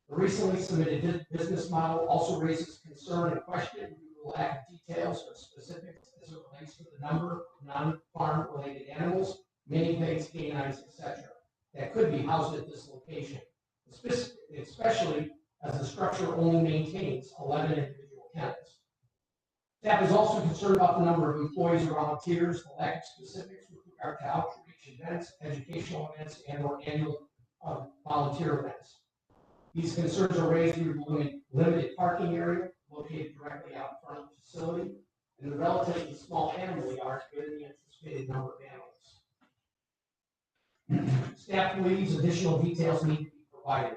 The recently submitted business model also raises concern and question due to the lack of details or specifics as it relates to the number of non-farm related animals, mini pigs, canines, etc., that could be housed at this location, especially as the structure only maintains 11 individual kennels. Staff is also concerned about the number of employees or volunteers, the lack of specifics with regard to outreach events, educational events, and/or annual volunteer events. These concerns are raised due to the limited parking area located directly out in front of the facility and the relatively small animal yard given the anticipated number of animals. Staff believes additional details need to be provided.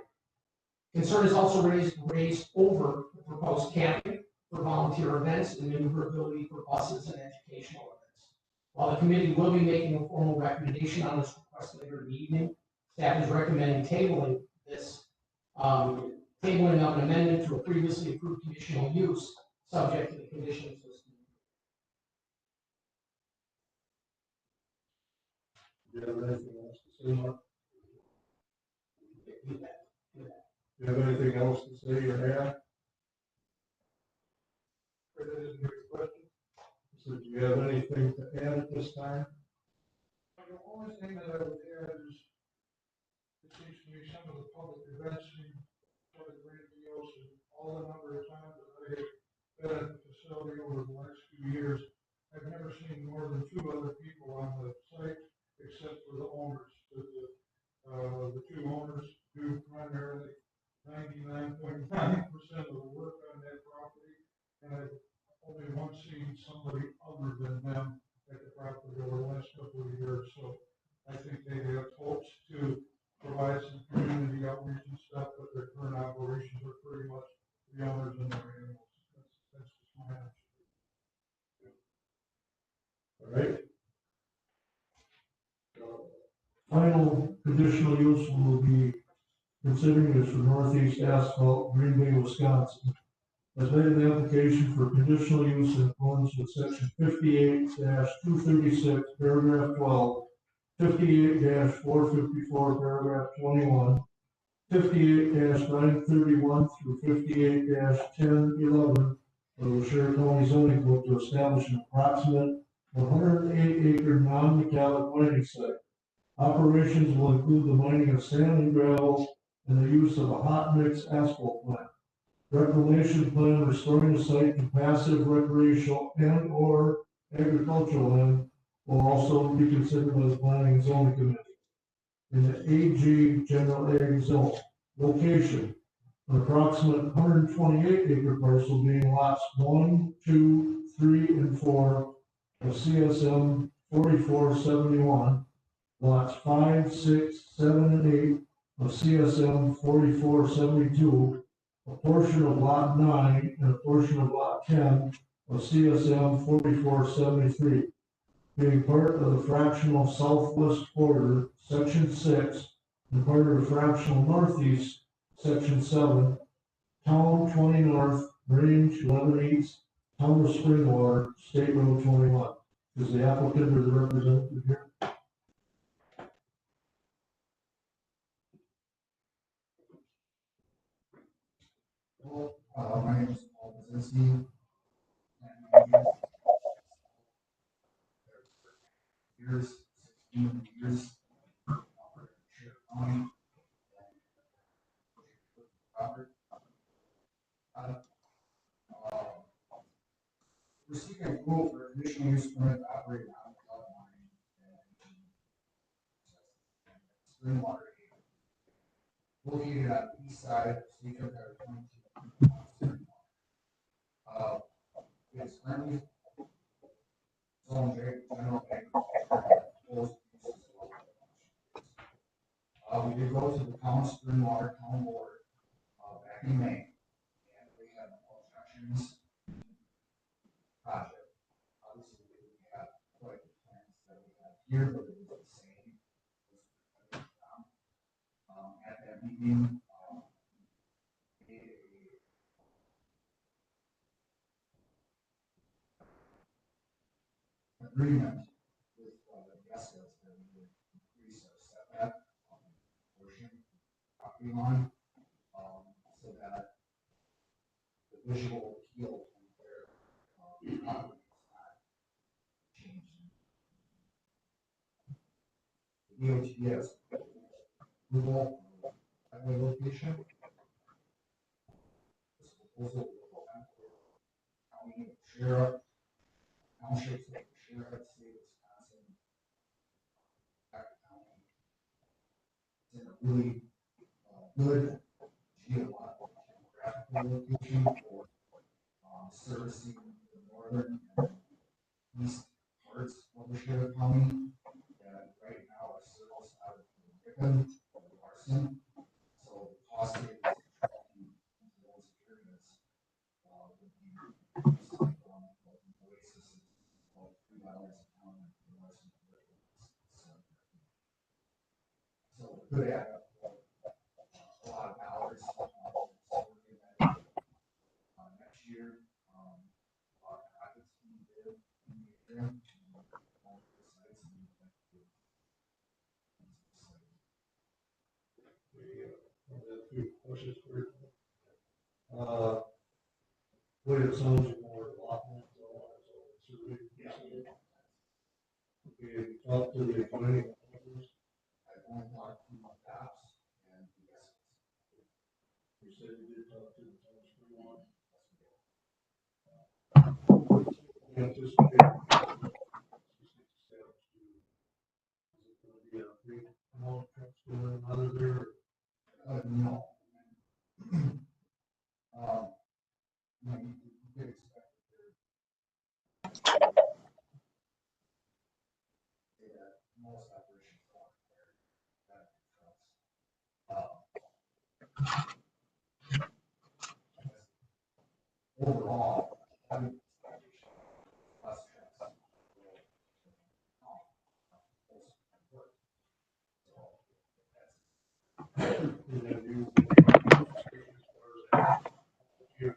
Concern is also raised over the proposed camping for volunteer events and maneuverability for buses and educational events. While the committee will be making a formal recommendation on this request later in the evening, staff is recommending tabling of an amendment to a previously approved conditional use subject to the conditions listed. Do you have anything else to say, Mark? Do you have anything else to say or add? That is a good question. So do you have anything to add at this time? The only thing that I would add is, it seems to me some of the public events seem sort of grandiose, and all the number of times that I have been at the facility over the last few years, I've never seen more than 2 other people on the site, except for the owners. The 2 owners do primarily 99.9% of the work on that property, and I've only once seen somebody other than them at the property over the last couple of years. So I think they have hopes to provide some community outreach and stuff, but their current operations are pretty much the owners and their animals. That's just my answer. All right. Final conditional use will be considering is for Northeast Asphalt, Green Bay, Wisconsin. Has made an application for conditional use in accordance with section 58-236, paragraph 12, 58-454, paragraph 21, 58-931 through 58-1011 of the Waushara County zoning code to establish an approximate 108-acre non-metallic mining site. Operations will include the mining of sand and gravel and the use of a hot mix asphalt plant. Reclamation plan restoring the site to passive recreational and/or agricultural land will also be considered by the planning and zoning committee. In the AG general ag zone, location, an approximate 128-acre parcel being lots 1, 2, 3, and 4 of CSM 4471, lots 5, 6, 7, and 8 of CSM 4472, a portion of lot 9 and a portion of lot 10 of CSM 4473, being part of the fractional southwest quarter, section 6, and part of the fractional northeast, section 7, town 20 north, range 11 east, town of Springwater, state road 21. Is the applicant or the representative here? My name is Paul Brzezinski. Years, 16 years. Receiving approval for conditional use permit to operate on the mine and Springwater, located on the east side of State Road 22. Yes, currently zone general agriculture. We did go to the town of Springwater town board back in May, and we had no objections. here, but it was the same. At that meeting, agreement with the assets that we would increase our setback on the portion property line, so that the visual appeal from their property is not changing. The DOT has approval of highway location. This proposal will go back to the county sheriff, townships, sheriff, state of Wisconsin, back to county. It's in a really good geographical location for servicing the northern and east parts of Waushara County. And right now are serviced out of Ripon and Larson. So the cost savings of trucking into those areas would be reduced from Oasis is about $3 a ton and Larson to Ripon is $7. So it could add up a lot of dollars. So we're looking at next year, projects being bid in the area, multiple sites, and we have to do A few questions for you. What it sounds like more allotment, so we, okay, talk to the planning officers. I've only talked to my cops and the estimates. You said you did talk to the township one. Anticipate. Is it gonna be a big amount of trucks going out of there? No. You could expect that most operations are there, that trucks. Overall, having less trucks. And then you, you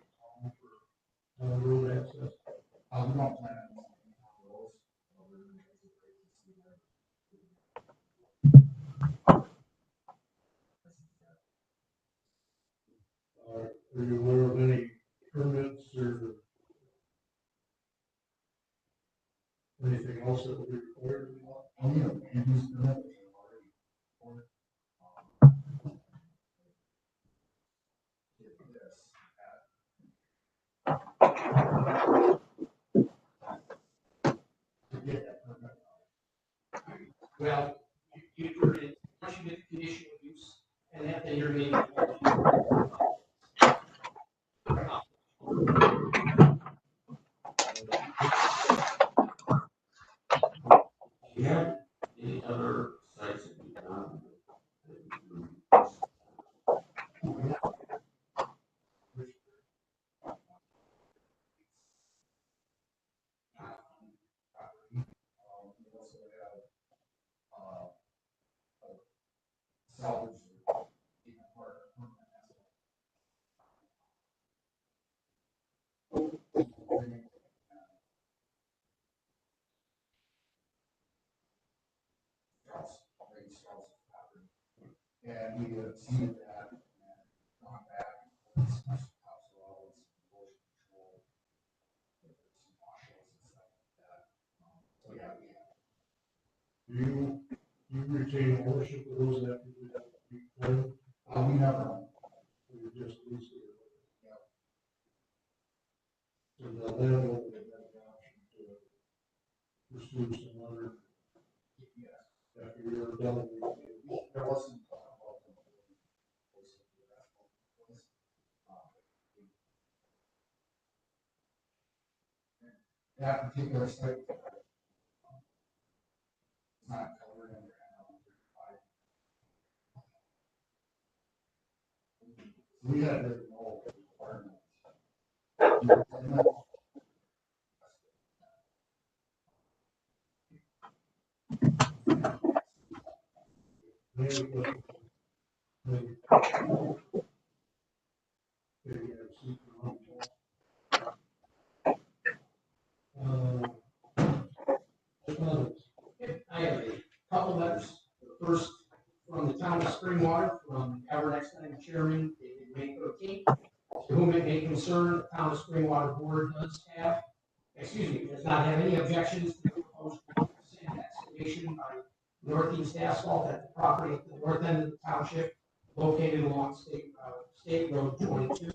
for road access. We don't plan on using those. We're going to wait to see where. Are you aware of any permits or anything else that would be required? Oh, yeah, and use permit, which I've already ordered. Did this to get that permit. Well, you're in, once you get the conditional use, and that, then you're going to. Do you have any other sites that you've done? We also have, salvage. Even part of permanent asphalt. Property. And we have seen that and gone back and some topsoil and some erosion control. Some washouts and stuff like that. So yeah, we have. You retain ownership of those after you claim? We never. You just lease it? Yeah. So the landlord would have the option to pursue some other. Yes. After you're done. There wasn't. That particular site. It's not covered under NL 35. We had really no requirement. Okay, we have seat for one more. Correspondence. I have a couple letters. The first from the town of Springwater, from Everett Time Chairman David May 13th. To whom it may concern, the town of Springwater Board does not have any objections to the proposed sand excavation by Northeast Asphalt at the property at the north end of the township, located along State Road 22.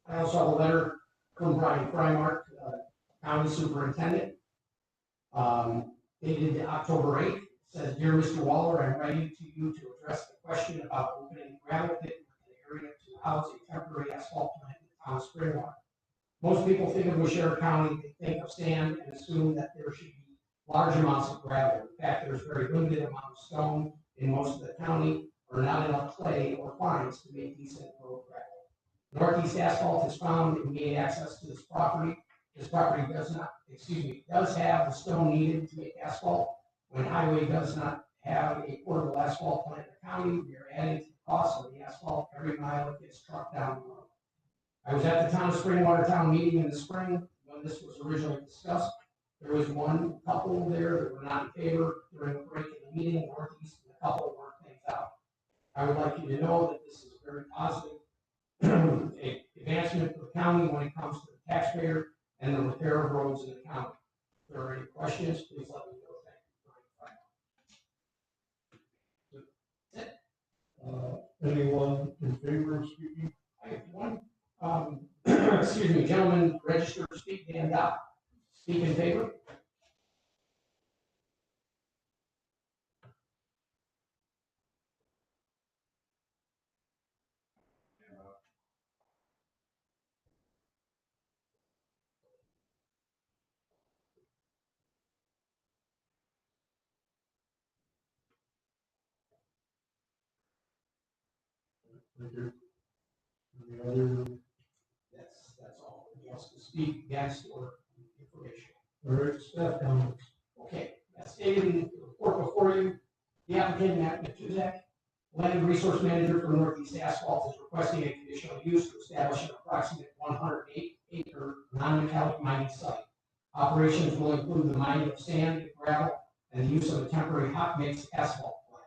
I also have a letter from Brian Frymark, County Superintendent, dated October 8th. Says, "Dear Mr. Waller, I'm writing to you to address the question about opening a gravel pit in the area to house a temporary asphalt plant in the town of Springwater. Most people think of Waushara County, they think of sand and assume that there should be large amounts of gravel. In fact, there's very limited amount of stone in most of the county, or not enough clay or fines to make decent road gravel. Northeast Asphalt has found and gained access to this property. This property does have the stone needed to make asphalt. When highway does not have a portable asphalt plant in the county, we are adding to the cost of the asphalt every mile it gets trucked down the road. I was at the town of Springwater town meeting in the spring when this was originally discussed. There was one couple there that were not in favor during the break in the meeting, Northeast, and the couple worked things out. I would like you to know that this is a very positive advancement for the county when it comes to the taxpayer and the repair of roads in the county. If there are any questions, please let me know. Thank you. Anyone in favor of speaking? I have one, gentleman registered to speak, Dan Dopp. Speak in favor. Thank you. Any other? That's all. Anyone else to speak against or information? All right, staff comments. Okay, as stated in the report before you, the applicant, Matt Matuzak, land resource manager for Northeast Asphalt, is requesting a conditional use to establish an approximate 108-acre non-metallic mining site. Operations will include the mining of sand, gravel, and the use of a temporary hot mix asphalt plant.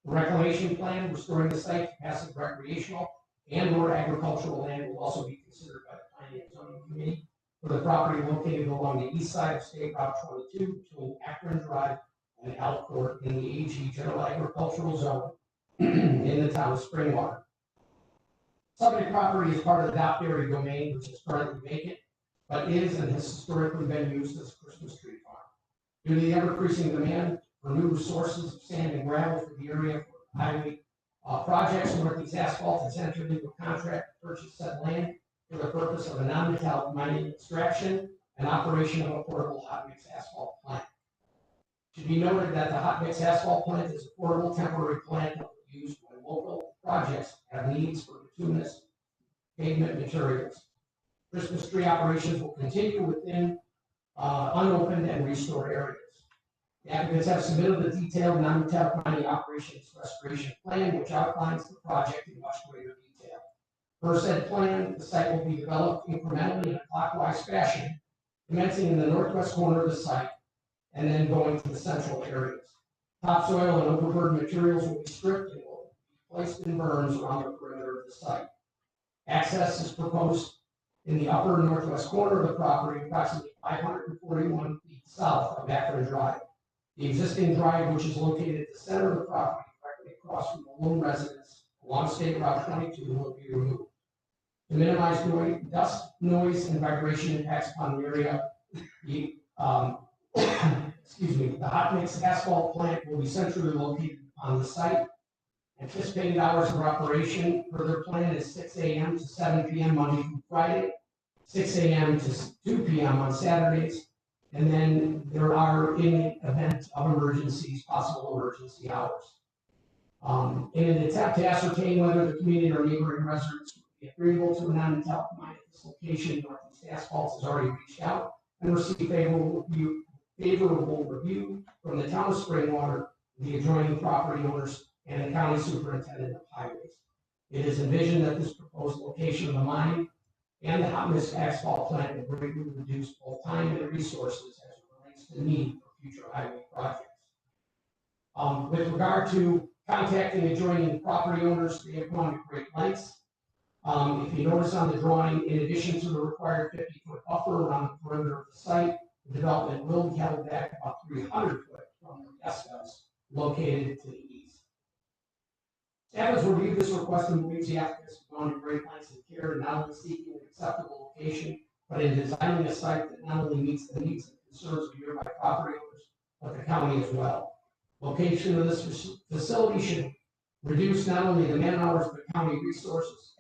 The reclamation plan restoring the site to passive recreational and/or agricultural land will also be considered by the Planning and Zoning Committee for the property located along the east side of State Route 22 between Akron Drive and Elkport in the AG General Agricultural Zone in the town of Springwater. Subject property is part of the Dock Dairy domain, which is currently vacant, but is and has historically been used as a Christmas tree farm. Due to the ever-increasing demand for new sources of sand and gravel for the area for highway projects, Northeast Asphalt has entered into a contract to purchase said land for the purpose of a non-metallic mining extraction and operation of a portable hot mix asphalt plant. It should be noted that the hot mix asphalt plant is a portable temporary plant that will be used when local projects have needs for bituminous pavement materials. Christmas tree operations will continue within unopened and restored areas. The applicants have submitted the detailed non-metallic mining operations restoration plan, which outlines the project in much greater detail. Per said plan, the site will be developed incrementally in a clockwise fashion, commencing in the northwest corner of the site and then going to the central areas. Topsoil and overburden materials will be stripped and will be placed in berms around the perimeter of the site. Access is proposed in the upper northwest corner of the property, approximately 541 feet south of Akron Drive. The existing drive, which is located at the center of the property, directly across from the lone residence along State Route 22, will be removed. To minimize dust, noise, and vibration impacts upon the area, the hot mix asphalt plant will be centrally located on the site. Anticipated hours of operation per their plan is 6 a.m. to 7 p.m. Monday through Friday, 6 a.m. to 2 p.m. on Saturdays, and then there are, in the event of emergencies, possible emergency hours. In an attempt to ascertain whether the community or neighboring residents would be agreeable to a non-metallic mine at this location, Northeast Asphalt has already reached out and received favorable review from the town of Springwater, the adjoining property owners, and the county superintendent of highways. It is envisioned that this proposed location of the mine and the hot mix asphalt plant will greatly reduce both time and resources as it relates to the need for future highway projects. With regard to contacting adjoining property owners, they have gone to great lengths. If you notice on the drawing, in addition to the required 50-foot buffer around the perimeter of the site, the development will be held back about 300 foot from the SDOTs located to the east. Staff has reviewed this request and believes the applicant has gone to great lengths of care in not only seeking an acceptable location, but in designing a site that not only meets the needs and concerns of nearby property owners, but the county as well. Location of this facility should reduce not only the man hours, but county resources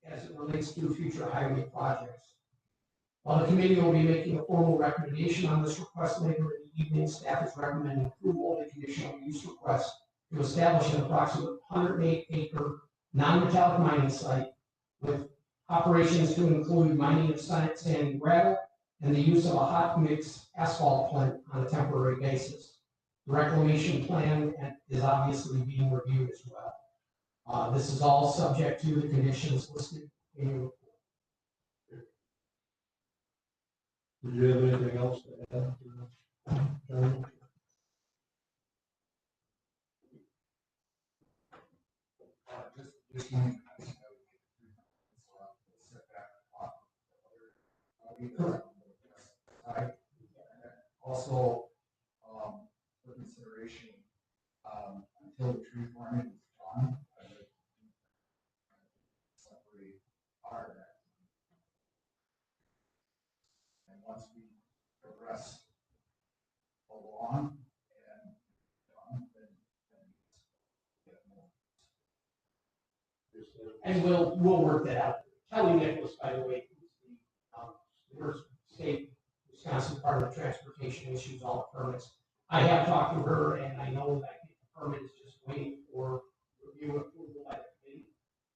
as it relates to future highway projects. While the committee will be making a formal recommendation on this request later in the evening, staff is recommending approval of the conditional use request to establish an approximate 108-acre non-metallic mining site with operations to include mining of sand and gravel and the use of a hot mix asphalt plant on a temporary basis. The reclamation plan is obviously being reviewed as well. This is all subject to the conditions listed in your report. Did you have anything else to add? John? Just one. Also, for consideration, until the tree farming is done, I would separate our deck. And once we progress along and done, then get more. And we'll work that out. Kelly Nicholas, by the way, who's the state Wisconsin Department of Transportation, issues all the permits. I have talked to her, and I know that the permit is just waiting for review and approval by the committee.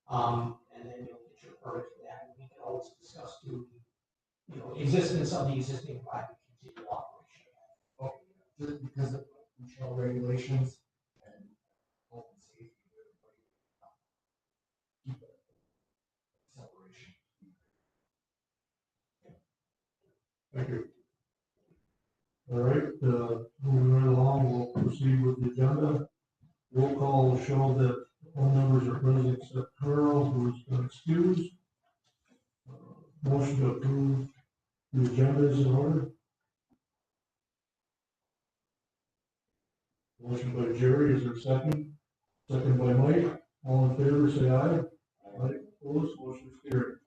And then you'll get your permit for that, and we can always discuss too, existence of the existing private continual operation. Okay, just because of control regulations and health and safety, everybody keep it separation. Thank you. All right, moving right along, we'll proceed with the agenda. Roll call will show that all members are present except Carl, who has been excused. Motion to approve the agenda is in order. Motion by Jerry, is there a second? Second by Mike, all in favor, say aye. Aye, opposed, motion is carried.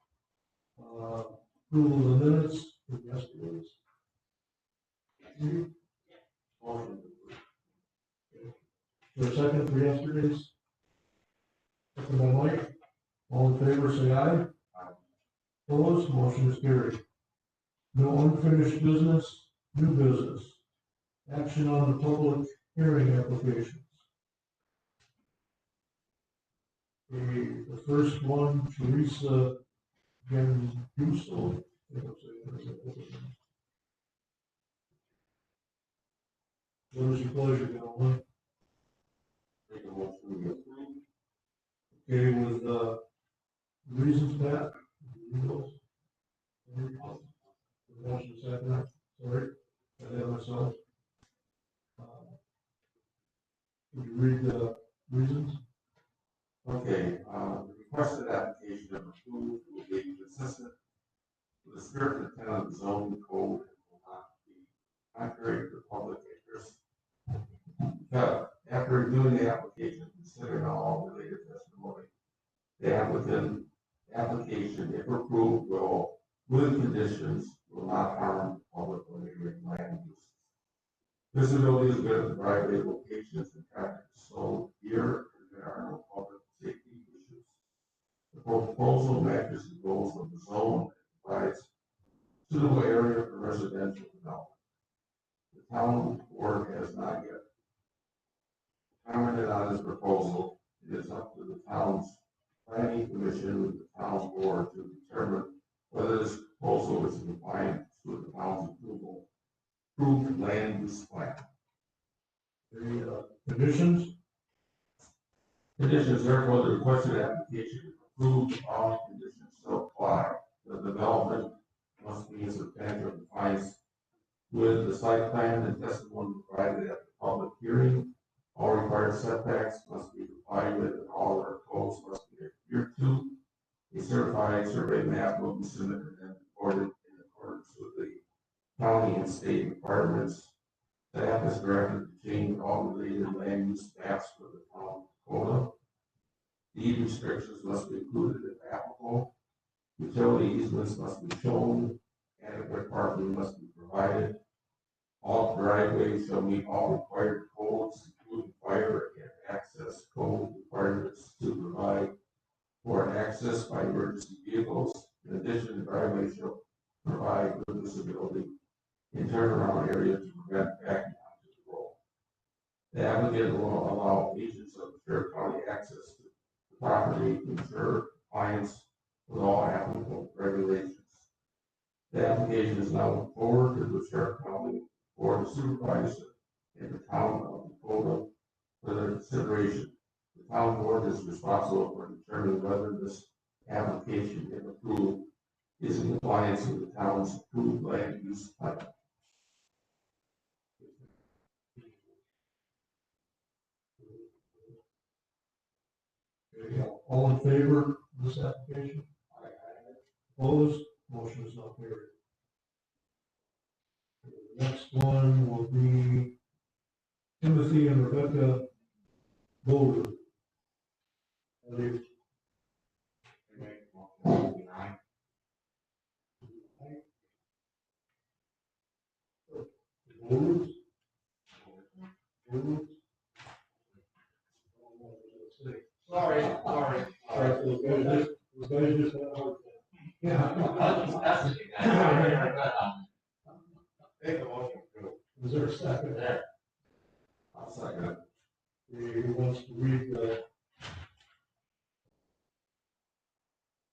Approval of the minutes for yesterday's. Motion. Is there a second for yesterday's? Second by Mike, all in favor, say aye. Aye. Opposed, motion is carried. No unfinished business, new business. Action on the public hearing applications. The first one, Teresa Genduso. What is your pleasure, gentlemen? Make a motion to approve. Okay, with, reasons, Pat? Motion second, sorry, I have myself. Could you read the reasons? Okay, the requested application of approved will be consistent with the spirit and intent of the zoning code and will not be contrary to public interest. After reviewing the application, considering all related testimony, the applicant application, if approved, will, with conditions, will not harm public or neighboring land uses. Visibility is good at the driveway locations and traffic is slowed here, and there are no public safety issues. The proposal matches the goals of the zone and provides suitable area for residential development. The town board has not yet commented on this proposal. It is up to the town's planning commission with the town board to determine whether this proposal is in compliance with the town's approved land use plan. The, conditions? Conditions, therefore, the requested application is approved, all conditions shall apply. The development must be in substantial compliance with the site plan and testimony provided at the public hearing. All required setbacks must be complied with, and all other codes must be adhered to. A certified survey map will be submitted and recorded in accordance with the county and state requirements. Staff is directed to change all related land use maps for the town of Dakota. Deed restrictions must be included if applicable. Utility easements must be shown. Adequate parking must be provided. All driveways shall meet all required codes, including fire and access code requirements to provide for access by emergency vehicles. In addition, the driveway shall provide good visibility in turnaround area to prevent backing onto the road. The applicant will allow agents of the Fair County access to the property to ensure compliance with all applicable regulations. The application is now forward to the Sheriff County Board of Supervisors in the town of Dakota for their consideration. The town board is responsible for determining whether this application, if approved, is in compliance with the town's approved land use plan. Okay, all in favor of this application? Opposed? Motion is not carried. The next one will be Timothy and Rebecca Boulder. Boulders? Boulders? Sorry. The guy just had a heart attack. Make a motion to. Is there a second? I'll second it. Who wants to read the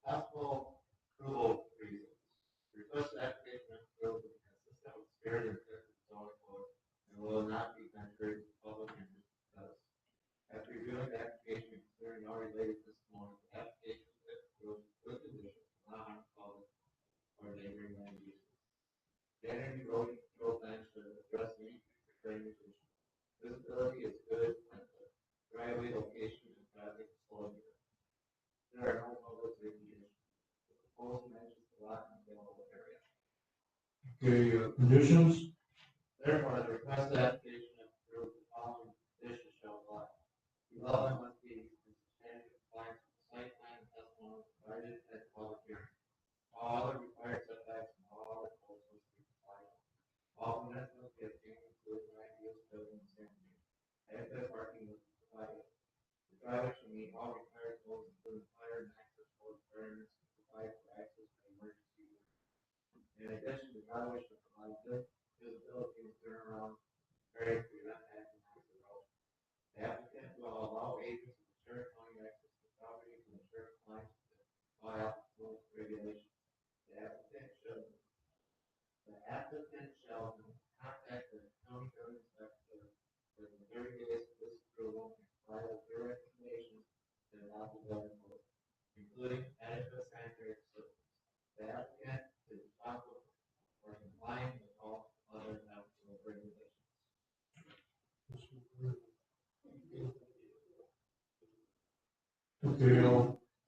Possible approval reasons. Request application approved with consistent with spirit and purpose of zoning code and will not be contrary to public interest because after reviewing the application and considering all related testimony, the application is approved with conditions not harm to public or neighboring land uses. Standard erosion control plans should address any future drainage issues. Visibility is good and the driveway location and traffic flow. There are no public safety issues. The proposed matches the lot and available area. conditions? Therefore, the requested application is approved, the following conditions shall apply. Development must be in substantial compliance with the site plan and testimony provided at public hearing. All other required setbacks and all other codes must be complied with. All permits must be obtained including land use, building, and safety. Adequate parking must be provided. The driveway shall meet all required codes, including fire and access code requirements to provide for access by emergency vehicles. In addition, the driveway shall provide good visibility and turnaround area to prevent accidents on the road. The applicant will allow agents of the Sheriff County access to the property to ensure compliance with all applicable regulations. The applicant shall contact the county code inspector within 30 days of this approval and provide with their recommendations to adopt the zoning code, including adequate sanitary facilities. The applicant is responsible for complying with all other applicable regulations. Okay,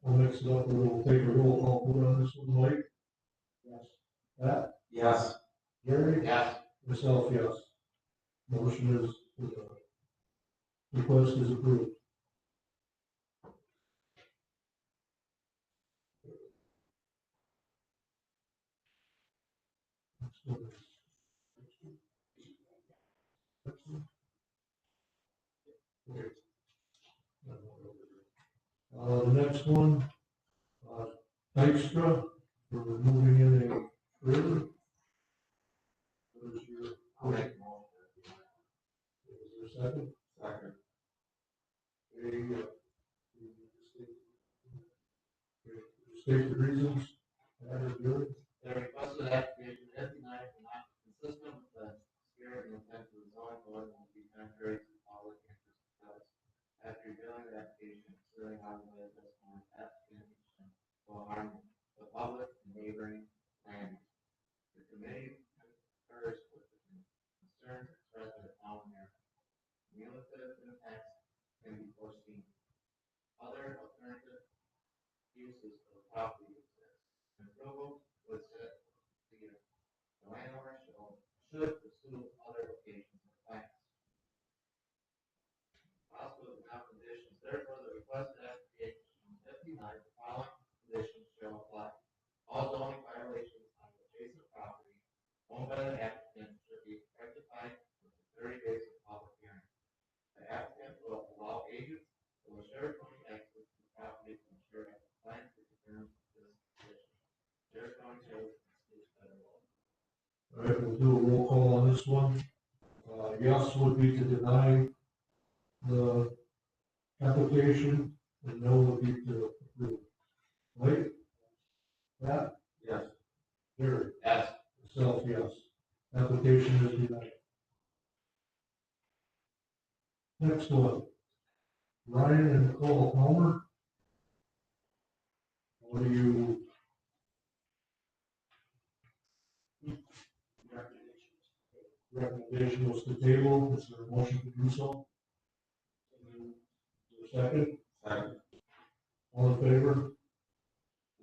I'll mix it up, and we'll take a roll call vote on this one, Mike? Yes. Pat? Yes. Gary? Yes. Myself, yes. Motion is, request is approved. The next one, Dykstra, for moving in a trailer. What is your, I'll make a motion. is there a second? Second. State the reasons. Added, Gary? The requested application is denied for not consistent with the spirit and intent of the zoning code and will be contrary to public interest because after reviewing the application property exists. Approval was that the landowner should pursue other locations and plans. Also, the now conditions, therefore, the requested application if denied, the following conditions shall apply. All zoning violations on the adjacent property owned by the applicant should be rectified within 30 days of public hearing. The applicant will allow agents or Waushara County access to the property to ensure that compliance with the terms of this condition. Waushara County Code is federal law. All right, we'll do a roll call on this one. Yes would be to deny the application, and no would be to approve. Right? Pat? Yes. Jerry? Yes. Myself, yes. Application is denied. Next one. Ryan and Nicole Palmer. What do you? Recommendation was to table. Is there a motion to do so? Is there a second? Second. All in favor?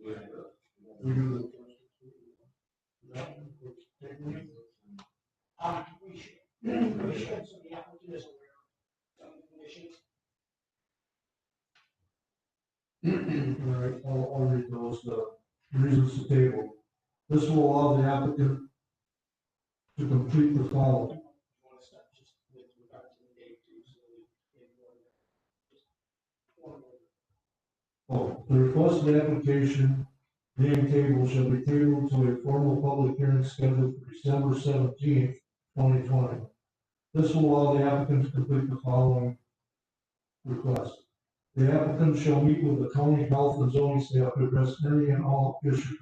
Yeah. We do the. We should, so the applicant is aware of the conditions. All right, I'll read those, reasons to table. This will allow the applicant to complete the following. You want to start just with regard to the date too, so we can go just one more. Oh, the requested application being tabled shall be tabled to a formal public hearing scheduled for December 17th, 2020. This will allow the applicant to complete the following request. The applicant shall meet with the county health and zoning staff to address any and all issues.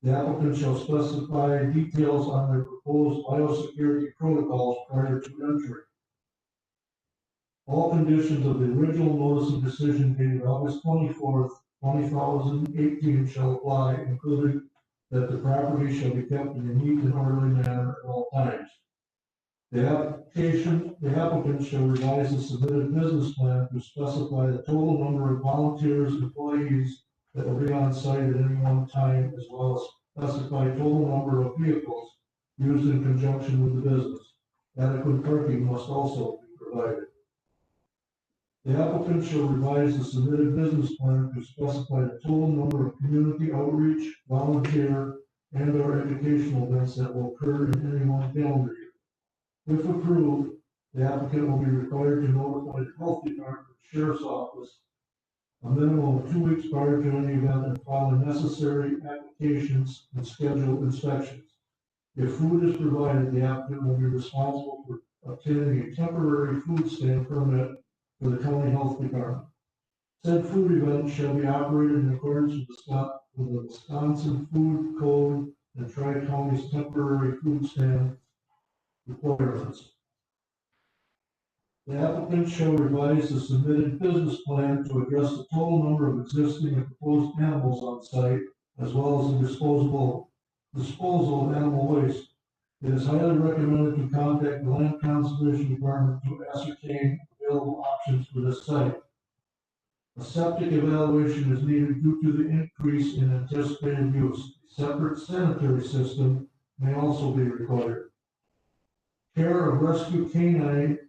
The applicant shall specify details on their proposed biosecurity protocols prior to entry. All conditions of the original notice of decision dated August 24th, 2018 shall apply, including that the property shall be kept in a neat and orderly manner at all times. The applicant shall revise the submitted business plan to specify the total number of volunteers, employees that will be on site at any one time, as well as specify total number of vehicles used in conjunction with the business. Adequate parking must also be provided. The applicant shall revise the submitted business plan to specify the total number of community outreach, volunteer, and/or educational events that will occur in any one calendar year. If approved, the applicant will be required to notify the health department, sheriff's office, a minimum of 2 weeks prior to any event and file the necessary applications and schedule inspections. If food is provided, the applicant will be responsible for obtaining a temporary food stand permit for the county health department. Said food event shall be operated in accordance with the Wisconsin Food Code and Tri-County's temporary food stand requirements. The applicant shall revise the submitted business plan to address the total number of existing and proposed animals on site, as well as the disposal of animal waste. It is highly recommended to contact the Land Conservation Department to ascertain available options for this site. A septic evaluation is needed due to the increase in anticipated use. A separate sanitary system may also be required. Care of rescue canines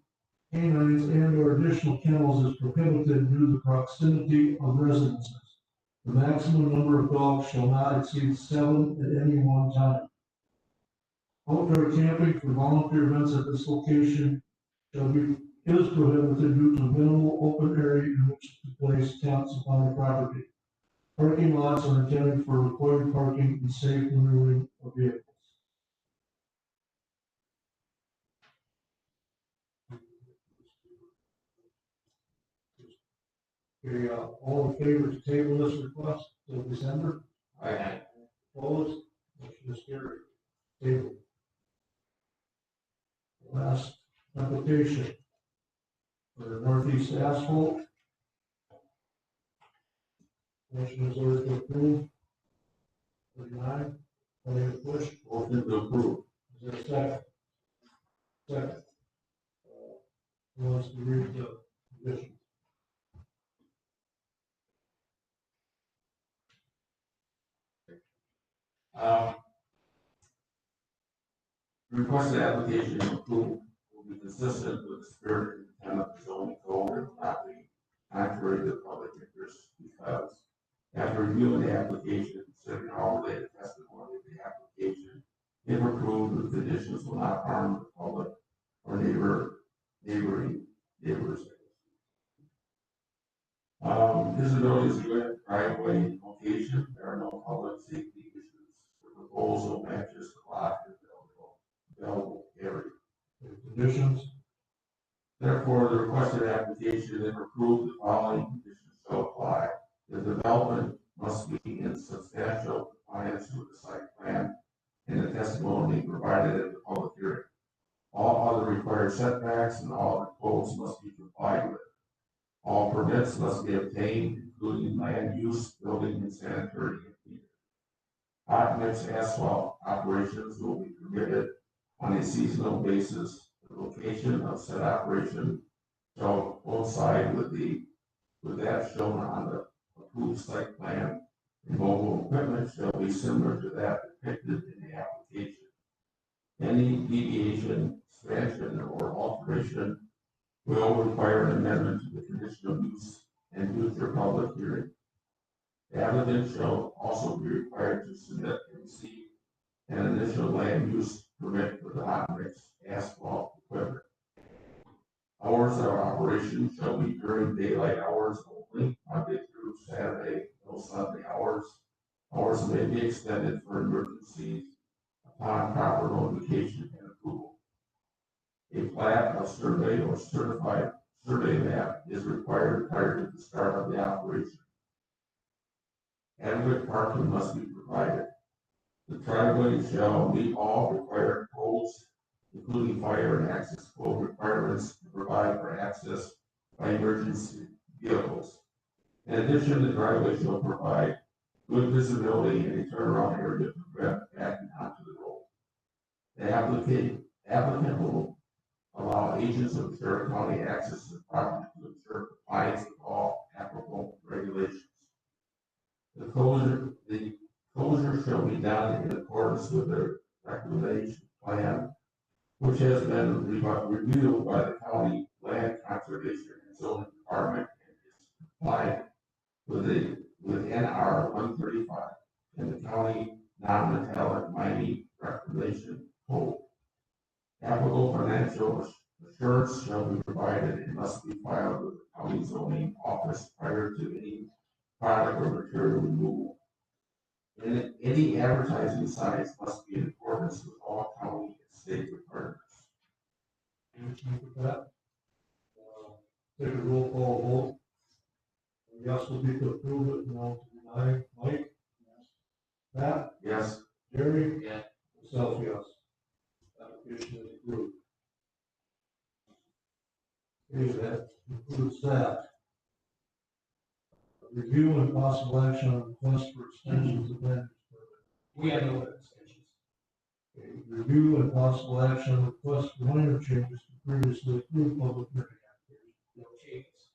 and/or additional kennels is prohibited due to the proximity of residences. The maximum number of dogs shall not exceed 7 at any one time. Outdoor camping for volunteer events at this location is prohibited due to minimal open area in which to place tents upon the property. Parking lots are intended for required parking and safe maneuvering of vehicles. Okay, all in favor to table this request till December? Aye. Opposed? Motion is carried. Table. Last application for Northeast Asphalt. Motion is ordered to approve. 39. Any push? Motion to approve. Is there a second? Second. Who wants to read the conditions? Requested application approved will be consistent with the spirit and intent of the zoning code and not be contrary to public interest because after reviewing the application, considering all related testimony of the application, if approved, the conditions will not harm the public or neighbors. Visibility is good, driveway location, there are no public safety issues. The proposal matches the lot available area. Conditions, Therefore, the requested application, if approved, the following conditions shall apply. The development must be in substantial compliance with the site plan and the testimony provided at the public hearing. All other required setbacks and all other codes must be complied with. All permits must be obtained, including land use, building, and sanitary. Hot mix asphalt operations will be permitted on a seasonal basis. The location of said operation shall coincide with that shown on the approved site plan. And mobile equipment shall be similar to that depicted in the application. Any deviation, expansion, or alteration will require an amendment to the condition of use and future public hearing. The applicant shall also be required to submit and receive an initial land use permit for the hot mix asphalt equipment. Hours of operation shall be during daylight hours only, Monday through Saturday, no Sunday hours. Hours may be extended for emergencies upon proper notification and approval. A plat of survey or certified survey map is required prior to the start of the operation. Adequate parking must be provided. The driveway shall meet all required codes, including fire and access code requirements to provide for access by emergency vehicles. In addition, the driveway shall provide good visibility and a turnaround area to prevent backing onto the road. The applicant will allow agents of Waushara County access to the property to ensure compliance with all applicable regulations. The closure shall be done in accordance with the reclamation plan, which has been reviewed by the county land conservation and zoning department and is compliant with NR 135 and the county non-metallic mining reclamation code. Applicable financial assurance shall be provided and must be filed with the county zoning office prior to any product or material removal. Any advertising signs must be in accordance with all county and state requirements. take a roll call vote. Yes will be to approve it, no to deny. Mike? Pat? Yes. Jerry? Yes. Myself, yes. Application is approved. Okay, that concludes that. Review and possible action on request for extensions of land use permit. We have no extensions. Okay, review and possible action on request for minor changes to previously approved public hearing application. No changes.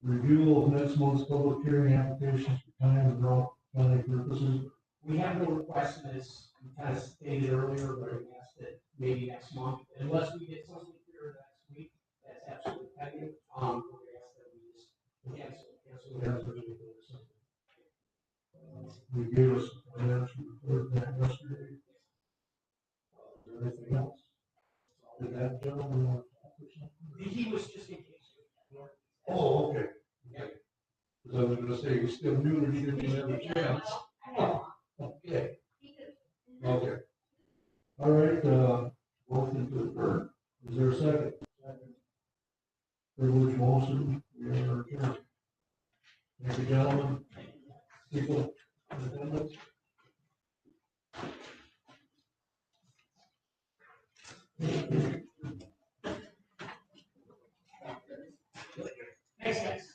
Review of next month's public hearing applications for time and route planning purposes. We have no request in this, we kind of stated earlier, but I asked that maybe next month, unless we get something clear next week, that's absolutely pending. We're gonna ask that we just cancel. We gave us a financial report that yesterday. Is there anything else? Did that gentleman want to talk or something? He was just in case. Oh, okay. Because I was gonna say, he's still new and he didn't even have a chance. Okay. Okay. All right, motion to adjourn. Is there a second? Second. Privilege motion, we are adjourned. Thank you, gentlemen. People, attendance. Thanks, guys.